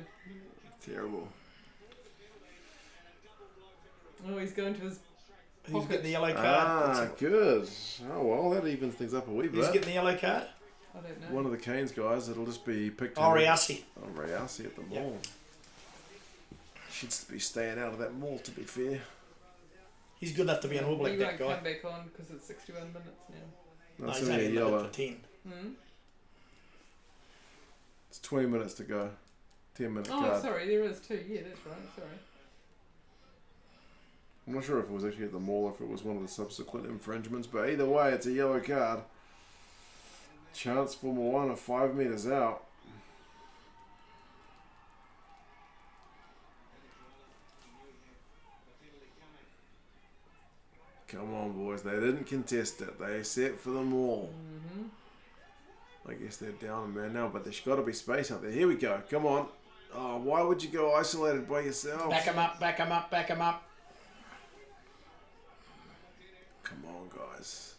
Terrible. Oh, he's going to his He's pocket. getting the yellow card. Ah, good. Oh, well, that evens things up a wee He's bit. getting the yellow card. I don't know. One of the Canes guys, it'll just be picked Oh, Riassi. Oh, Riassi at the Yep. mall. Should be staying out of that mall, to be fair. He's good enough to be an All He Black, won't that guy. come back on because it's 61 minutes now. No, That's he's only a only in yellow. for 10. Hmm? It's 20 minutes to go. 10-minute Oh, card. sorry, there is two. Yeah, that's right. Sorry. I'm not sure if it was actually at the mall or if it was one of the subsequent infringements, but either way, it's a yellow card. Chance for Moana 5 meters out. Come on, boys. They didn't contest it. They set for the maul. I guess they're down a man now, but there's got to be space out there. Here we go. Come on. Oh, why would you go isolated by yourself? Back him up, back him up, back him up. Come on, guys.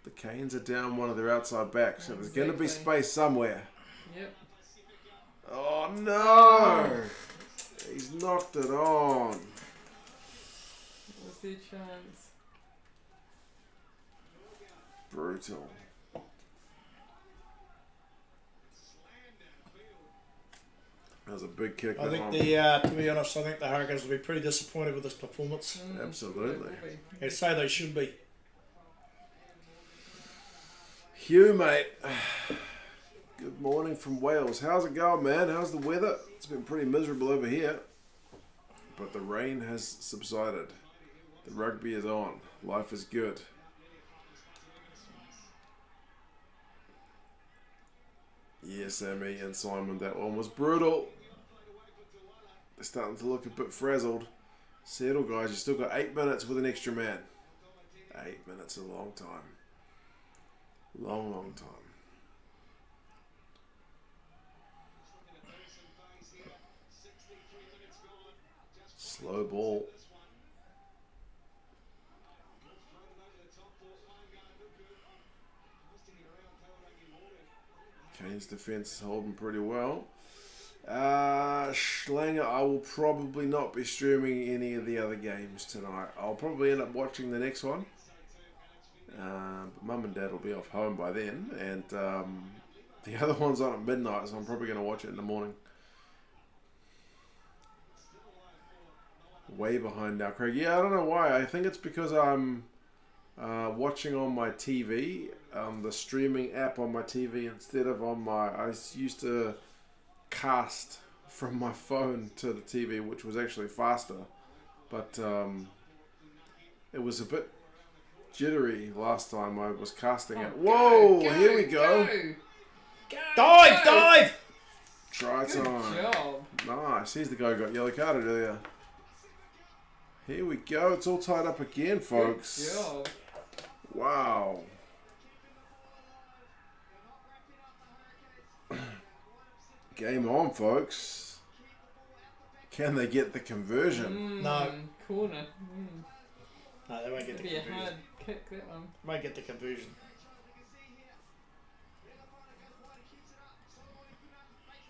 The Canes are down one of their outside backs, so there's going to be Exactly. space somewhere. Yep. Oh, no! He's knocked it on. What was their chance? Brutal. That was a big kick. I that think one. to be honest, I think the Hurricanes will be pretty disappointed with this performance. Absolutely. And so they should be. Hugh, mate. Good morning from Wales. How's it going, man? How's the weather? It's been pretty miserable over here. But the rain has subsided. The rugby is on. Life is good. Yes, Amy and Simon, that one was brutal. They're starting to look a bit frazzled. Settle, guys. You still got 8 minutes with an extra man. 8 minutes is a long time. Long, long time. Slow ball. Kane's defense is holding pretty well. Schlanger, I will probably not be streaming any of the other games tonight. I'll probably end up watching the next one. But Mum and Dad will be off home by then. And the other one's on at midnight, so I'm probably going to watch it in the morning. Way behind now, Craig. Yeah, I don't know why. I think it's because I'm watching on my TV, the streaming app on my TV instead of on my... I used to cast from my phone to the TV, which was actually faster. But it was a bit jittery last time I was casting it. Whoa, here we go. Dive, dive! Try Good time. job. Nice. Here's the guy who got yellow carded earlier. Here we go. It's all tied up again, folks. Good job. Wow. Game on, folks. Can they get the conversion? No. Corner. No, they won't get It'd the be a conversion. hard kick, that one. Won't get the conversion.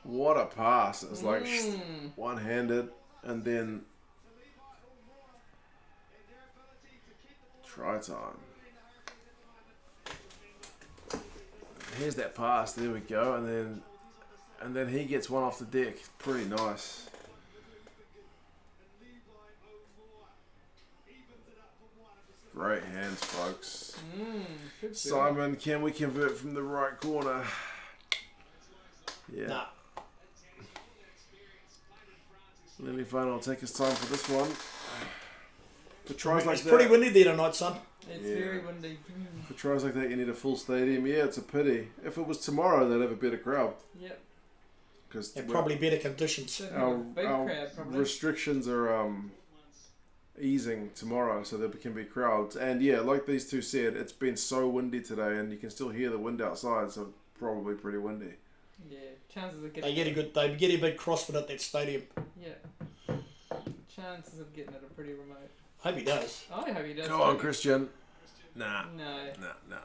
What a pass. It was like one-handed and then try time. Here's that pass. There we go. And then he gets one off the deck. Pretty nice. Great hands, folks. Good job. Simon, can we convert from the right corner? Yeah. Nah. Lily Fun will take his time for this one. The tries like It's that. pretty windy there tonight, son. It's Yeah. very windy. For tries like that, you need a full stadium. Yeah, it's a pity. If it was tomorrow, they'd have a better crowd. Yep. Because And probably better conditions. Should have a big crowd, probably. restrictions are easing tomorrow, so there can be crowds. And yeah, like these two said, it's been so windy today, and you can still hear the wind outside, so probably pretty windy. Yeah, chances of They getting get a big CrossFit at that stadium. Yeah. Chances of getting it are pretty remote. Hope he does. I hope he does. Go on, too. Christian. Nah. No. Nah.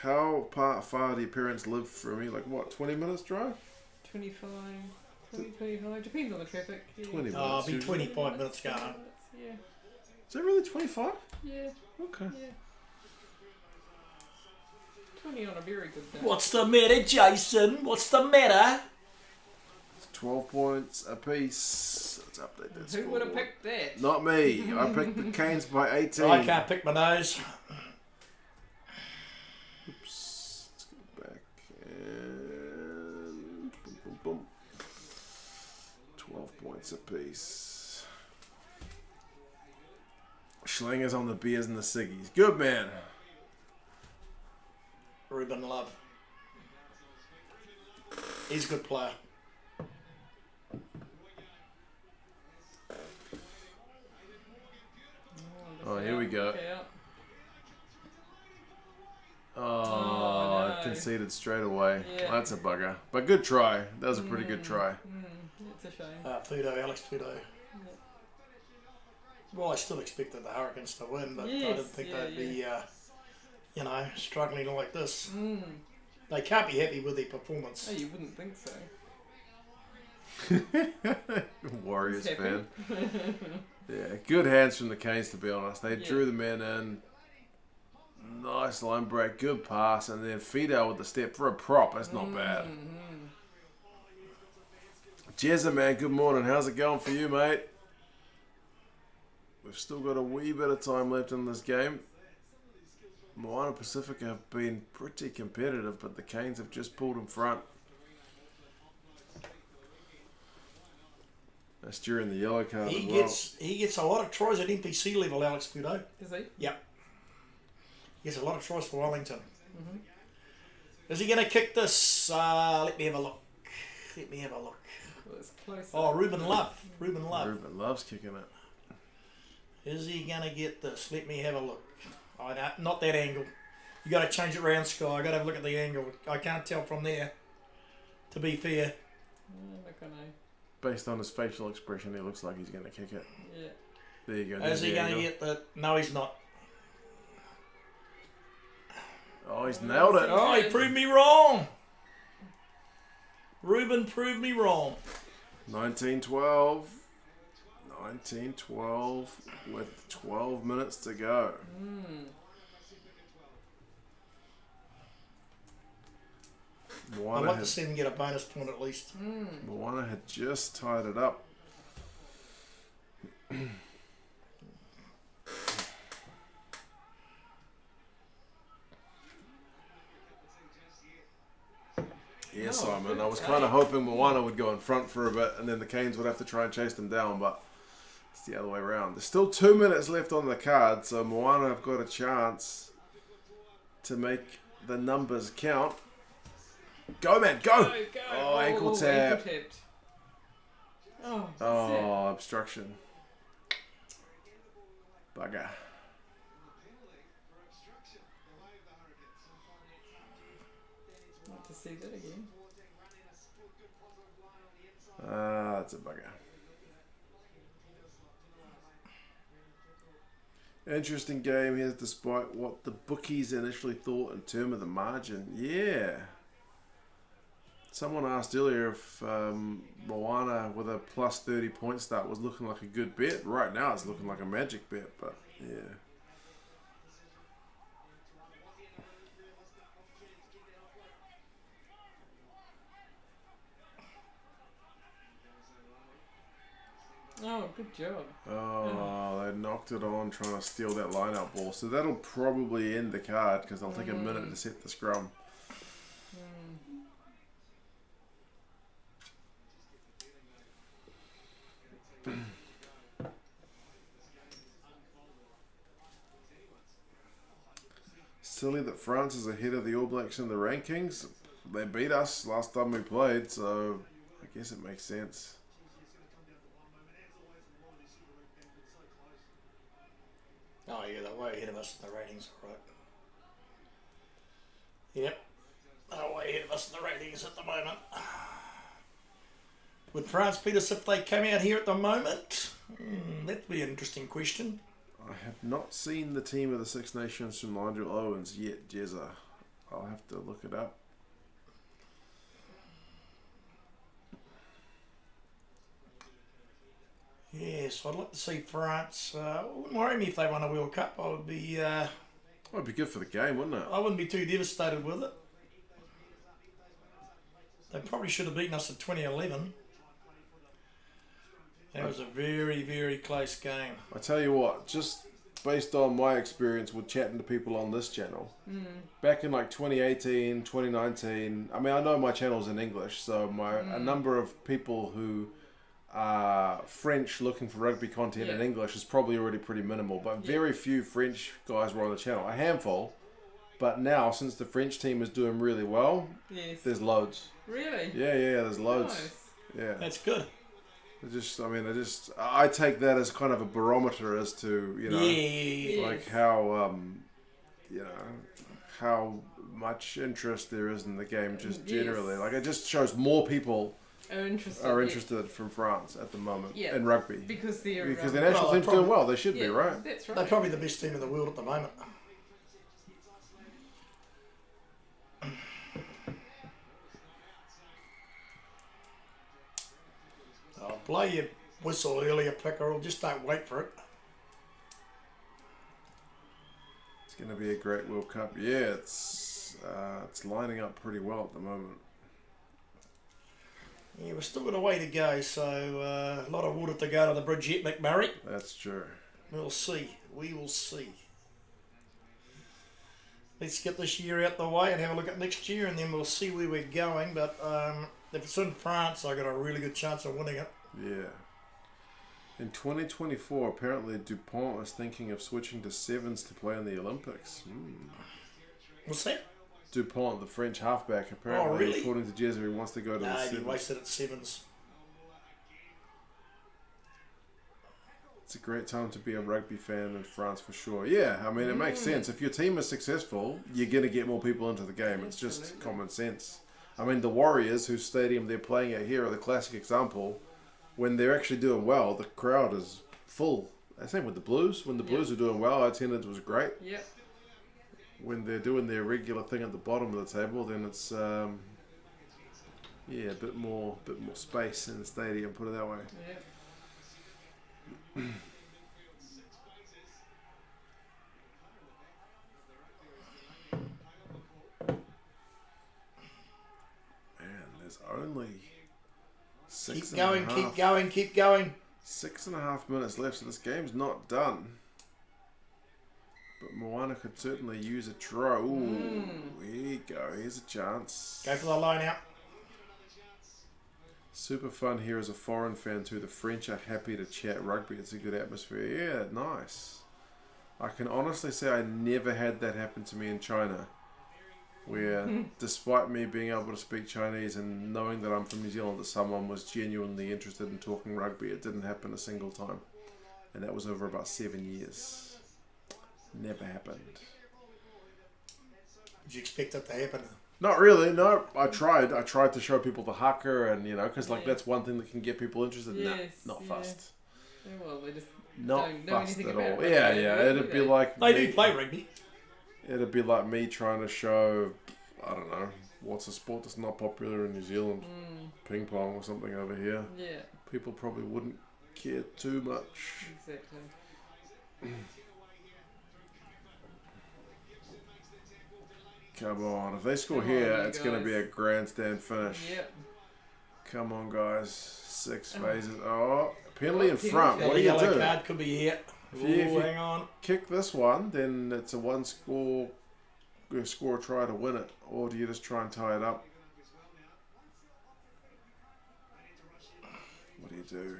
How far do your parents live from you? Like what, 20 minutes drive? 25, 25. Depends on the traffic. Yeah. 20 minutes. I'll be usually. 25 minutes going home. Yeah. Is that really 25? Yeah. Okay. Yeah. 20 on a very good day. What's the matter, Jason? What's the matter? It's 12 points apiece. Let's update that Who would have scoreboard. picked that? Not me. I picked the Canes by 18. I can't pick my nose. Oops. Let's go back and boom. 12 points apiece. Schlinger's on the beers and the ciggies. Good man. Ruben Love. He's a good player. Oh, here we go. Okay, up. Oh, no. conceded straight away. Yeah. That's a bugger. But good try. That was a pretty good try. It's a shame. Alex Fudo. Well, I still expected the Hurricanes to win, but I Yes, didn't think yeah, they'd be, struggling like this. Mm. They can't be happy with their performance. Oh, you wouldn't think so. Warriors He's happy. fan. Yeah, good hands from the Canes, to be honest. They Yeah. drew the man in. Nice line break, good pass, and then Fido with the step for a prop. That's not bad. Jezza, man, good morning. How's it going for you, mate? We've still got a wee bit of time left in this game. Moana Pasifika have been pretty competitive, but the Canes have just pulled in front. That's during the yellow card He as well. gets a lot of tries at NPC level, Alex Fudo. Does he? Yep. He gets a lot of tries for Wellington. Is he going to kick this? Let me have a look. Well, it's close. Oh, Ruben Love. Ruben Ruben loves kicking it. Is he going to get this? Let me have a look. Oh, no, not that angle. You got to change it round, Sky. I got to have a look at the angle. I can't tell from there. To be fair. Look, I know. Based on his facial expression, he looks like he's going to kick it. Yeah. There you go. Is there's he the going to angle. get the... No, he's not. Oh, he's nailed it. Oh, he proved me wrong. Ruben proved me wrong. 1912. 1912 with 12 minutes to go. I'd Moana like to see him get a bonus point at least. Moana had just tied it up. Yeah, Simon. I was kind of hoping Moana would go in front for a bit, and then the Canes would have to try and chase them down, but it's the other way around. There's still 2 minutes left on the card, so Moana have got a chance to make the numbers count. Go, man, go! Go. Oh, ankle tap. tapped. Oh, Oh, obstruction. Bugger. not to see that again. That's a bugger. Interesting game here, despite what the bookies initially thought in terms of the margin. Yeah. Someone asked earlier if Moana with a plus 30 point start was looking like a good bet. Right now it's looking like a magic bet, but yeah. Oh, good job. Oh, they knocked it on trying to steal that line-out ball. So that'll probably end the card because they'll take a minute to set the scrum. silly that France is ahead of the All Blacks in the rankings. They beat us last time we played, so I guess it makes sense. Oh yeah, they're way ahead of us in the ratings, right? Yep, they're way ahead of us in the ratings at the moment. Would France beat us if they came out here at the moment? That'd be an interesting question. I have not seen the team of the Six Nations from Nigel Owens yet, Jezza. I'll have to look it up. Yes, I'd like to see France. It wouldn't worry me if they won a World Cup. I would be. Well, it'd be good for the game, wouldn't it? I wouldn't be too devastated with it. They probably should have beaten us in 2011. That was a very, very close game. I tell you what, just based on my experience with chatting to people on this channel, back in like 2018, 2019, I mean, I know my channel's in English, so a number of people who are French looking for rugby content in English is probably already pretty minimal, but very few French guys were on the channel. A handful, but now, since the French team is doing really well, there's loads. Really? Yeah, there's loads. Nice. Yeah. That's good. I take that as kind of a barometer as to, you know, like how, you know, how much interest there is in the game just generally. Like, it just shows more people are interested from France at the moment in rugby. Because their national team's doing well. They should be, right? That's right. They're probably the best team in the world at the moment. Blow your whistle earlier, Pickerel. Just don't wait for it. It's going to be a great World Cup. Yeah, it's lining up pretty well at the moment. Yeah, we've still got a way to go, so a lot of water to go to the bridge yet, McMurray. That's true. We'll see. We will see. Let's get this year out the way and have a look at next year, and then we'll see where we're going. But if it's in France, I've got a really good chance of winning it. Yeah. In 2024, apparently DuPont is thinking of switching to sevens to play in the Olympics. What's that? DuPont, the French halfback, apparently, really? according to Jezza, he wants to go to the sevens. He wasted at sevens. It's a great time to be a rugby fan in France for sure. Yeah, I mean, it makes sense. If your team is successful, you're going to get more people into the game. It's just common sense. I mean, the Warriors, whose stadium they're playing at here, are the classic example. When they're actually doing well, the crowd is full. Same with the Blues. When the Blues are doing well, our attendance was great. Yep. When they're doing their regular thing at the bottom of the table, then it's a bit more space in the stadium. Put it that way. Yep. Man, there's only Keep going. 6.5 minutes left, so this game's not done. But Moana could certainly use a try. Ooh, here you go. Here's a chance. Go for the line out. Super fun here as a foreign fan too. The French are happy to chat rugby. It's a good atmosphere. Yeah, nice. I can honestly say I never had that happen to me in China. Where, despite me being able to speak Chinese and knowing that I'm from New Zealand, that someone was genuinely interested in talking rugby. It didn't happen a single time. And that was over about 7 years. Never happened. Did you expect it to happen? Not really, no. I tried to show people the haka and, because that's one thing that can get people interested. Yes, Not fussed. Well, they just Not don't know fussed anything at about all. rugby, Yeah. It'd be like They me, do play rugby. It'd be like me trying to show, I don't know, what's a sport that's not popular in New Zealand? Ping pong or something over here. Yeah. People probably wouldn't care too much. Exactly. Come on, if they score Come on, here, you it's going to be a grandstand finish. Yep. Come on, guys. 6 phases. Oh, penalty in penalty. front. What do The you yellow do? card could be here. If you Hang on. kick this one, then it's a one score. You score a try to win it, or do you just try and tie it up? What do you do?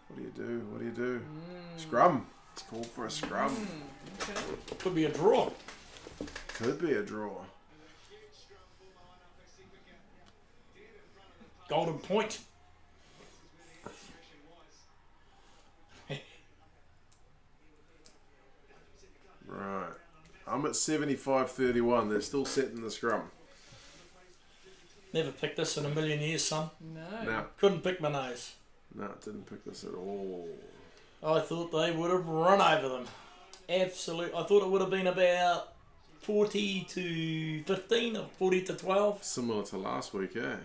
What do you do? What do you do? Scrum. It's called for a scrum. Okay. Could be a draw. Could be a draw. Golden point. Right. I'm at 75-31. They're still setting the scrum. Never picked this in a million years, son. No. No, Couldn't pick my nose. no, didn't pick this at all. I thought they would have run over them. Absolute. I thought it would have been about 40-15 or 40-12. Similar to last week, eh?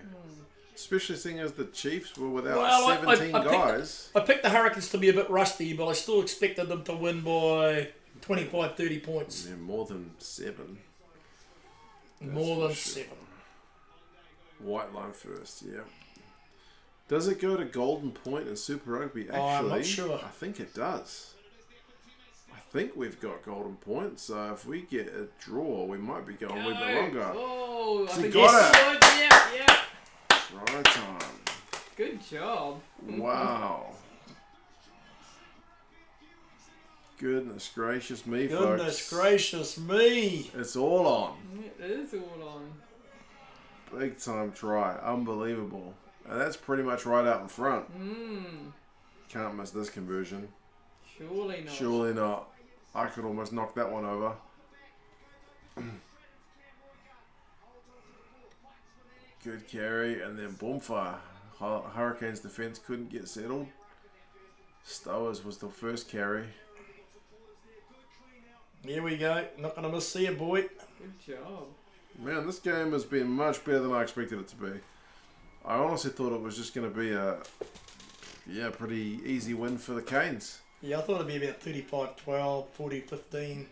Especially seeing as the Chiefs were without Well, 17 guys. I picked the Hurricanes to be a bit rusty, but I still expected them to win by 25-30 points. Yeah, more than 7. More for than sure. 7. White line first, yeah. Does it go to Golden Point in Super Rugby? Actually, I'm not sure. I think it does. I think we've got Golden Point, so if we get a draw, we might be going with the longer. Oh, I So think got yes. Good. Yeah. Right time. Good job. Wow. Goodness gracious me, Goodness folks. gracious me. It's all on. It is all on. Big time try. Unbelievable. And that's pretty much right out in front. Can't miss this conversion. Surely not. Surely not. I could almost knock that one over. Good carry, and then boom fire. Hurricanes defense couldn't get settled. Stowers was the first carry. Here we go. Not going to miss here, boy. Good job. Man, this game has been much better than I expected it to be. I honestly thought it was just going to be a pretty easy win for the Canes. Yeah, I thought it'd be about 35-12, 40-15.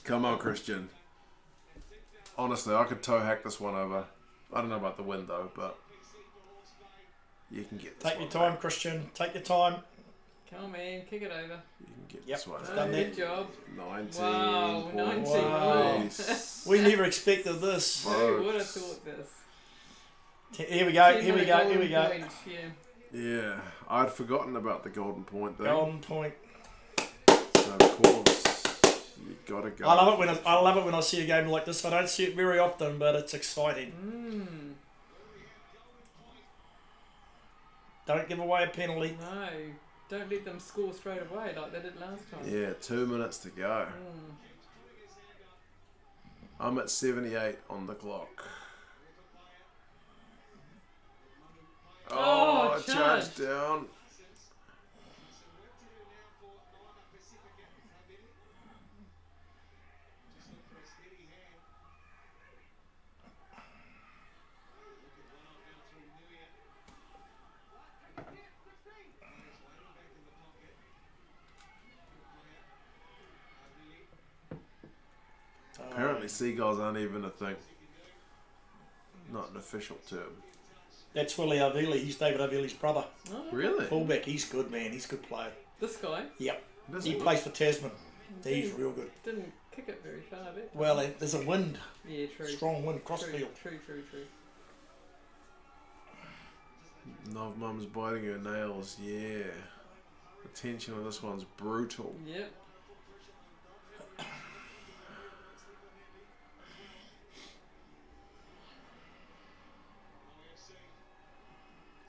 Come on, Christian. Honestly, I could toe hack this one over. I don't know about the win though, but you can get this Take your one time, back. Christian. Take your time. Come on, man. Kick it over. You can get Yep, this one. it's Oh, done good that. job. 19 Wow, points 19. Wow. apiece. We never expected this. Who would have thought this? Here we go. 10 Here we minute go. Here golden we go. point, yeah. Yeah, I'd forgotten about the Golden Point thing. Golden point. So of course, you gotta go. I love it when I see a game like this. I don't see it very often, but it's exciting. Don't give away a penalty. No. Don't let them score straight away like they did last time. Yeah, 2 minutes to go. I'm at 78 on the clock. Oh, charge charge. down. Apparently seagulls aren't even a thing. Not an official term. That's Willie Avili. He's David Avili's brother. Oh, Really? Fullback. He's good, man. He's a good player. this guy Yep. Does He it? plays for Tasman. He's real good. didn't kick it very far, but Well, there's a wind. yeah, true. Strong wind True, crossfield. true. Nov mum's biting her nails, yeah. The tension of this one's brutal. Yep.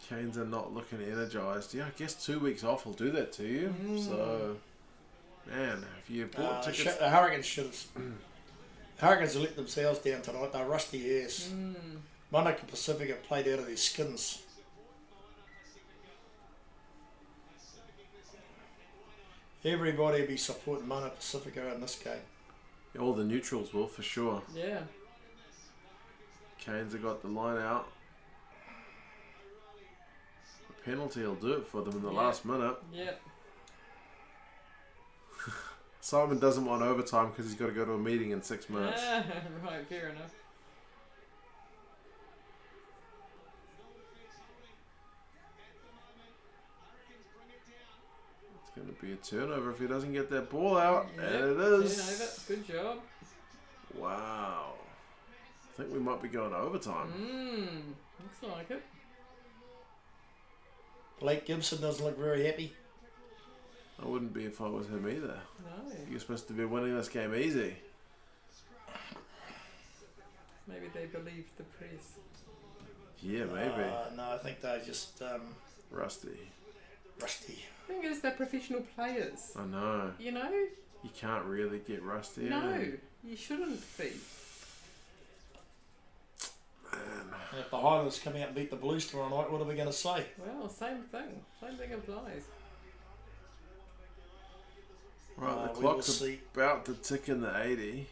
Canes are not looking energized. Yeah, I guess 2 weeks off will do that to you. So, man, if you bought tickets... The Hurricanes should have. Hurricanes have let themselves down tonight. They're rusty ass. Moana Pasifika played out of their skins. Everybody will be supporting Moana Pasifika in this game. All the neutrals will, for sure. Yeah. Canes have got the line out. The penalty will do it for them in the last minute. Yep. Simon doesn't want overtime because he's got to go to a meeting in 6 minutes. Right, fair enough. It's going to be a turnover if he doesn't get that ball out. Yep, And it is. turnover. Good job. Wow. I think we might be going to overtime. Looks like it. Blake Gibson doesn't look very happy. I wouldn't be if I was him either. No. You're supposed to be winning this game easy. Maybe they believe the press. Yeah, maybe. No, I think they're just Rusty. rusty. The thing is, they're professional players. I know. You know? You can't really get rusty. No, eh? you shouldn't be. Man. And if the Highlanders come out and beat the Blues tomorrow night, what are we going to say? Well, same thing. Same thing applies. Right, the We will clock's see. about to tick in the 80.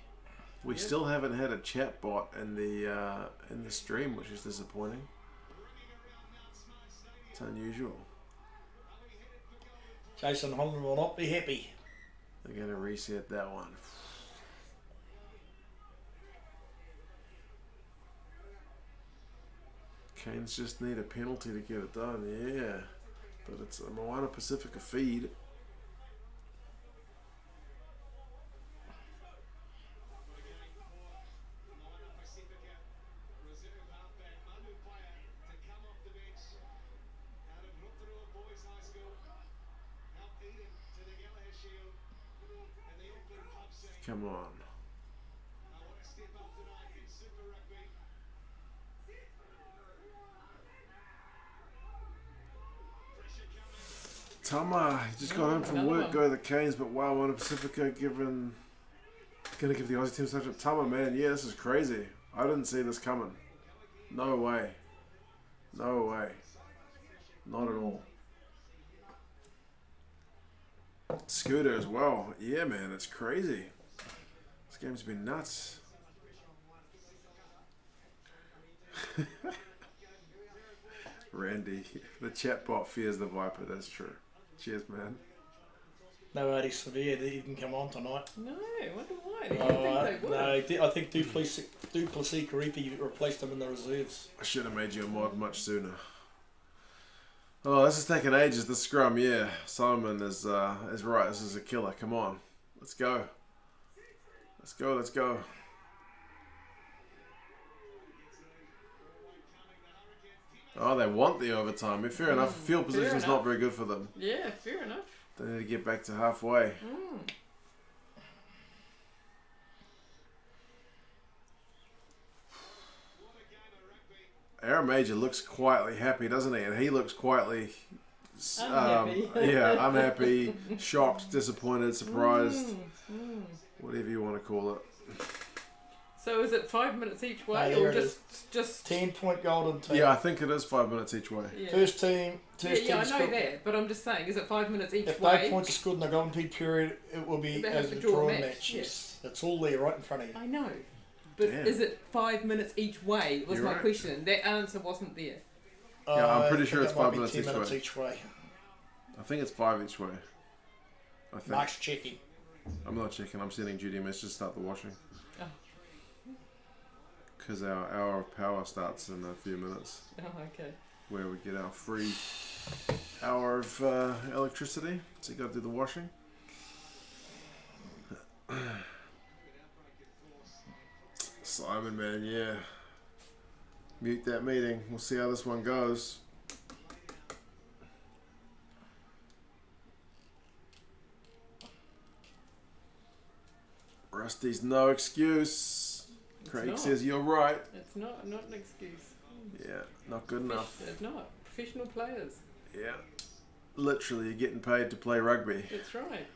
We still haven't had a chat bot in the stream, which is disappointing. It's unusual. Jason Holland will not be happy. They're going to reset that one. Canes just need a penalty to get it done, yeah. But it's a Moana Pasifika feed. Come on. Tama, he just got home from another work, one. go to the Canes, but wow, Moana Pasifika gonna give the Aussie team such a Tama, man. Yeah, this is crazy. I didn't see this coming. No way. No way. Not at all. Scooter as well. Yeah, man, it's crazy. This game's been nuts. Randy, the chatbot fears the Viper. That's true. Cheers, man. No, Eddie Severe didn't come on tonight. No, I wonder why. Did you think they would? No, I think Duplessis Karifi replaced him in the reserves. I should have made you a mod much sooner. Oh, this is taking ages. The scrum, yeah. Simon is right. This is a killer. Come on, let's go. Let's go. Let's go. Oh, they want the overtime. Fair enough. Field position's not very good for them. Yeah, fair enough. They need to get back to halfway. Aaron Major looks quietly happy, doesn't he? And he looks quietly, Unhappy. unhappy, shocked, disappointed, surprised, whatever you want to call it. So is it 5 minutes each way, No, or there it just 10-point golden team. Yeah, I think it is 5 minutes each way. yeah. First team Yeah, I know scored. that, but I'm just saying, is it 5 minutes each If way? no points are scored in the golden team period, it will be They have as to a draw a draw match, match. yeah. Yes, it's all there right in front of you. I know, but Yeah. is it 5 minutes each way? Was You're my right. question. That answer wasn't there. Yeah, I'm pretty I sure think it's it might 5 be minutes 10 each minutes way. each way. I think it's 5 each way. I think. Mark's checking. I'm not checking. I'm sending Judy a message to start the washing. Oh, Because our hour of power starts in a few minutes, oh okay. where we get our free hour of electricity. So you got to do the washing. Simon, man, yeah. Mute that meeting. We'll see how this one goes. Rusty's no excuse. Craig not. says you're right. It's not an excuse. Yeah, not good enough. It's not. Professional players. Yeah. Literally, you're getting paid to play rugby. That's right.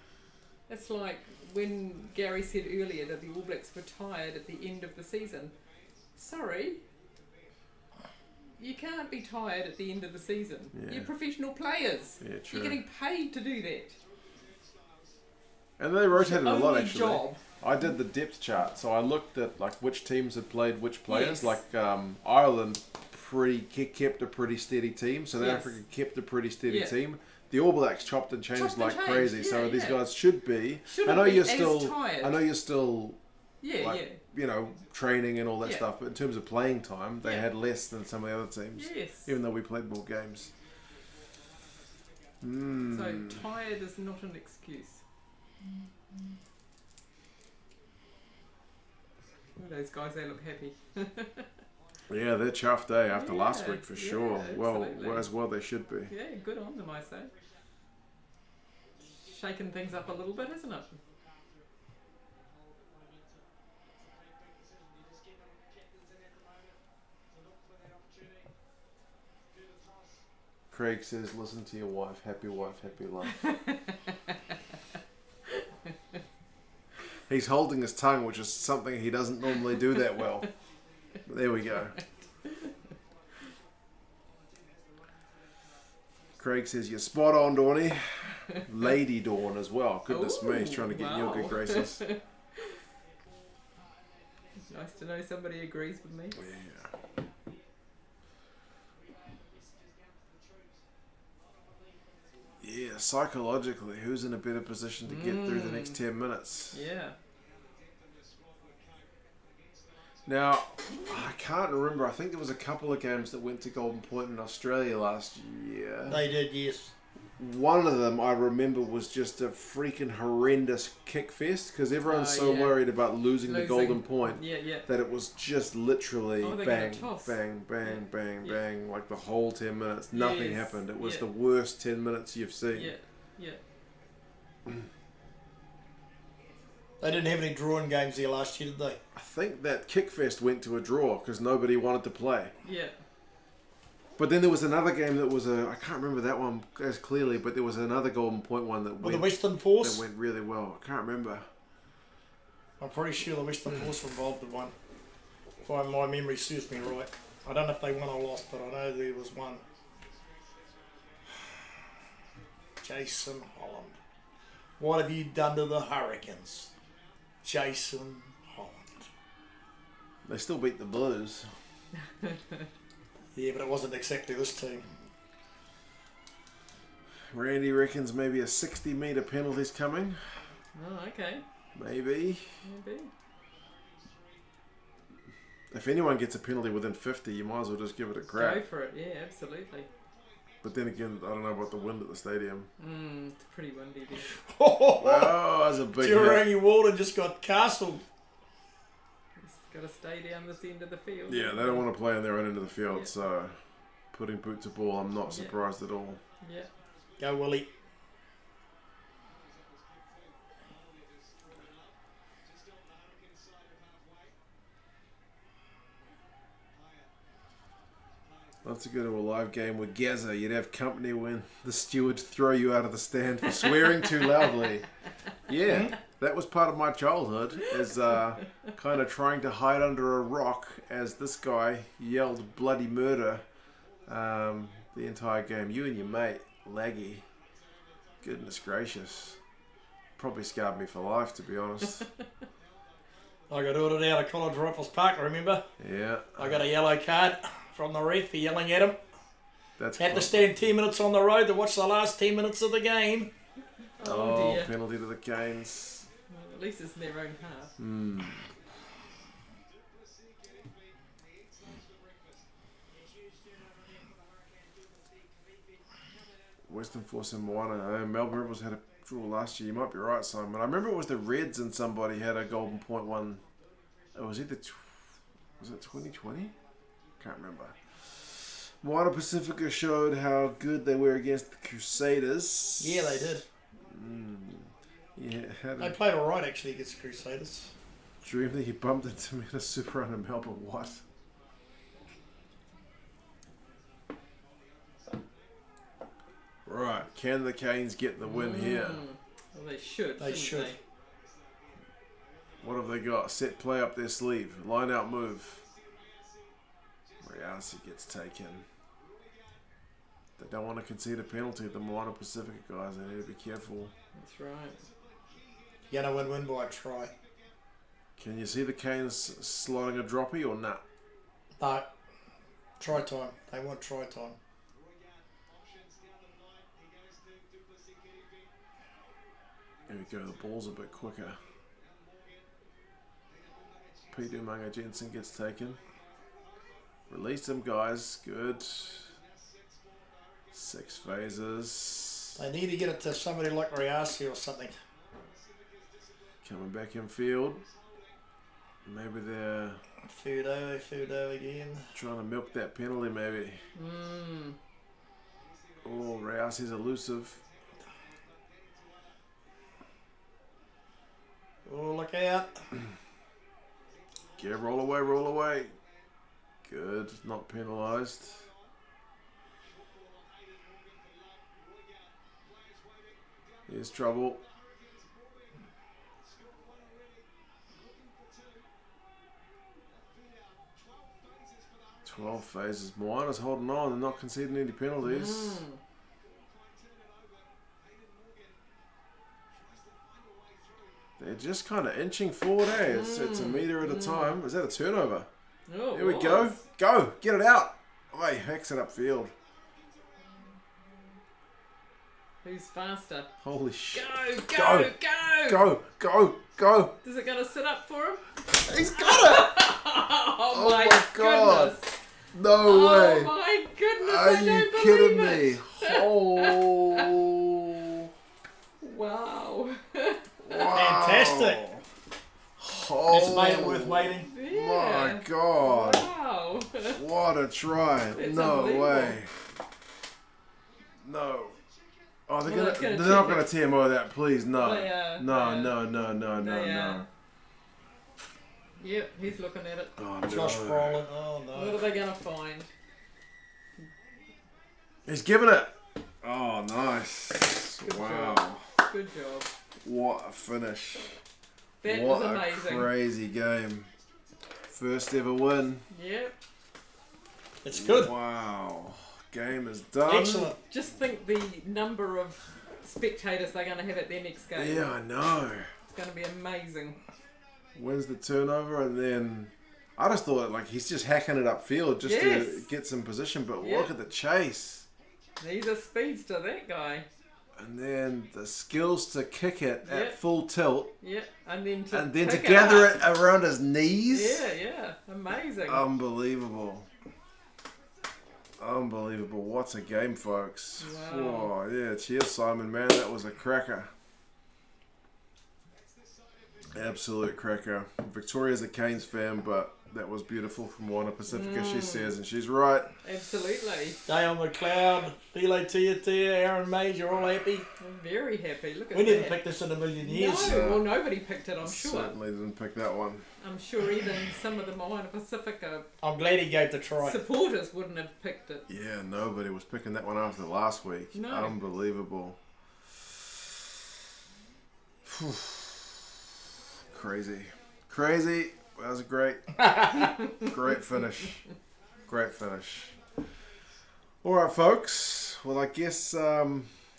It's like when Gary said earlier that the All Blacks were tired at the end of the season. Sorry. You can't be tired at the end of the season. Yeah. You're professional players. Yeah, true. You're getting paid to do that. And they rotated a lot, Only actually. job. I did the depth chart, so I looked at like which teams had played which players. Yes. Like Ireland, kept a pretty steady team. South Yes. Africa kept a pretty steady Yeah. team. The All Blacks chopped and changed Chopped and like changed, crazy. So yeah, these yeah. guys should be. Shouldn't I know be you're as still. tired. I know you're still. Yeah, like, yeah. You know, training and all that Yeah. stuff. But in terms of playing time, they Yeah. had less than some of the other teams. Yes. Even though we played more games. So tired is not an excuse. Look at those guys, they look happy. Yeah, they're chuffed, after last Yeah, week for yeah, sure. Well, absolutely. as well they should be. Yeah, good on them, I say. shaken things up a little bit, hasn't it? Craig says, listen to your wife, happy life. He's holding his tongue, which is something he doesn't normally do that well. But there we go. Craig says, you're spot on, Dawny. Lady Dawn as well. Goodness me, he's trying to get in your good graces. Nice to know somebody agrees with me. Yeah. Yeah, psychologically, who's in a better position to get through the next 10 minutes? Yeah. Now, I can't remember. I think there was a couple of games that went to Golden Point in Australia last year. They did, yes. One of them I remember was just a freaking horrendous kick fest because everyone's so worried about losing the Golden Point that it was just literally bang, bang, like the whole 10 minutes. Nothing happened. It was the worst 10 minutes you've seen. Yeah. They didn't have any drawing games there last year, did they? I think that kick fest went to a draw because nobody wanted to play. Yeah. But then there was another game that was I can't remember that one as clearly, but there was another Golden Point one that the Western Force? that went really well. I can't remember. I'm pretty sure the Western Force were involved in one. If my memory serves me right. I don't know if they won or lost, but I know there was one. Jason Holland. What have you done to the Hurricanes? Jason Holland. They still beat the Blues. Yeah, but it wasn't exactly this team. Randy reckons maybe a 60-metre penalty's coming. Oh, okay. Maybe. If anyone gets a penalty within 50, you might as well just give it a crack. Go for it, yeah, absolutely. But then again, I don't know about the wind at the stadium. It's pretty windy there. Oh, that's a big hit. Turangi Walden just got castled. Got to stay down this end of the field. Yeah, they don't want to play in their own end of the field, so putting boot to ball, I'm not surprised at all. Yeah. Go, Willie. Love to go to a live game with Gaza. You'd have company when the steward throw you out of the stand for swearing too loudly. Yeah, that was part of my childhood, is kind of trying to hide under a rock as this guy yelled bloody murder the entire game. You and your mate, Laggy. Goodness gracious. Probably scarred me for life, to be honest. I got ordered out of College Rifles Park, remember? Yeah. I got a yellow card from the ref for yelling at him. That's Had to stand 10 minutes on the road to watch the last 10 minutes of the game. Oh dear. Penalty to the Canes. Well, at least it's in their own half. Western Force and Moana. Melbourne Rebels had a draw last year. You might be right, Simon. I remember it was the Reds and somebody had a Golden Point one. Was it 2020? Can't remember. Moana Pasifika showed how good they were against the Crusaders. Yeah, they did. Yeah, They played alright actually against the Crusaders. Dream that you bumped into me at a super run in Melbourne. What? Right, can the Canes get the win here? Well, they should. They should. What have they got? Set play up their sleeve. Line out move. Riasi gets taken. They don't want to concede a penalty. The Moana Pasifika guys, they need to be careful. That's right. You're going to win by a try. Can you see the Canes slotting a droppy or not? No. Try time. They want try time. There we go. The ball's a bit quicker. Peter Munga Jensen gets taken. Release them, guys. Good. 6 phases. They need to get it to somebody like Riasi or something. Coming back in field. Maybe they're Fudo again. trying to milk that penalty, maybe. Oh, Riasi's elusive. out. Yeah, roll away, roll away. Good, not penalised. Here's trouble. Twelve phases. Moana's holding on. They're not conceding any penalties. They're just kind of inching forward, eh? It's a metre at a time. Is that a turnover? Oh, Here we go. Go. Get it out. Oh, he hacks it upfield. Who's faster? Holy shit. Go! Go. Is it going to sit up for him? He's got it. Oh my God. goodness. No way. Oh my goodness. Are I you don't kidding believe me? it. Oh. Wow. Fantastic. Oh, It's made it worth waiting. Yeah. My God. Wow. What a try. It's No unbelievable. way. No. Oh, they're Well, they're not going to TMO that, please. No. They are. No. No. Yep, he's looking at it. Oh, no. Josh Brolin. Oh, What no. are they going to find? He's giving it. Oh, nice. Good Wow. job. Good job. What a finish. That What was amazing. a crazy game. First ever win. Yep. It's good. Wow. Game is done. Excellent. Just think the number of spectators they're going to have at their next game. Yeah, I know. It's going to be amazing. Wins the turnover, and then I just thought like he's just hacking it upfield just to Yes. get some position. But Yeah. look at the chase, He's a speedster, that guy. and then the skills to kick it Yeah. at full tilt, Yeah, and then to pick gather up. it around his knees. Yeah, amazing. Unbelievable. Unbelievable. What a game, folks. Wow. Oh, yeah, cheers, Simon, man. That was a cracker. Absolute cracker. Victoria's a Canes fan, but that was beautiful from Moana Pasifika, she says, and she's right. Absolutely. Dale McLeod, Philo Tia, Aaron Major, all happy. I'm very happy. Look at We that. never picked this in a million years. No, well, nobody picked it, I'm sure. Certainly didn't pick that one. I'm sure even some of the Moana Pasifika I'm glad he gave the try. supporters wouldn't have picked it. Yeah, nobody was picking that one after last week. No. Unbelievable. Crazy. That was a great finish. Great finish. All right, folks. Well, I guess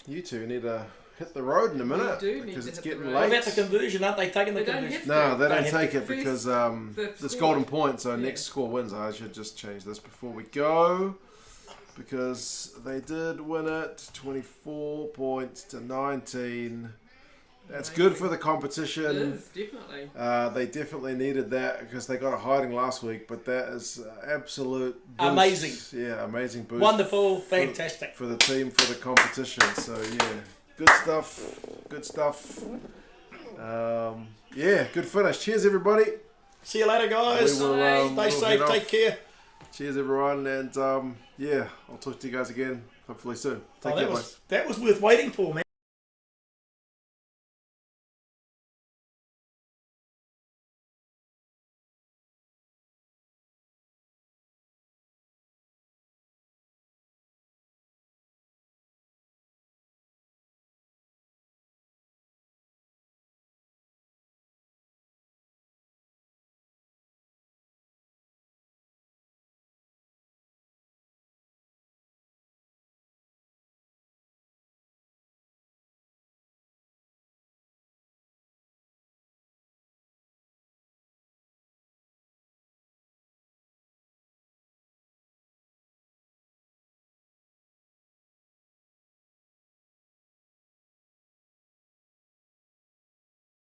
you two need to hit the road in a minute do need because to it's hit the getting road. What late. about the conversion? Aren't they taking the They don't conversion? have No, they don't They take it First- because the it's score. golden point. So Yeah. next score wins. I should just change this before we go because they did win it 24 points to 19. That's good for the It competition. is, definitely. They definitely needed that because they got a hiding last week. But that is absolute boost. Amazing. Yeah, amazing boost. Wonderful, fantastic. For the team, for the competition. So yeah, good stuff. Good stuff. Yeah, good finish. Cheers, everybody. See you later, guys. We will, Stay we'll safe, head off. take care. Cheers, everyone, and yeah, I'll talk to you guys again hopefully soon. Take Oh, care, that boys. was worth waiting for, man.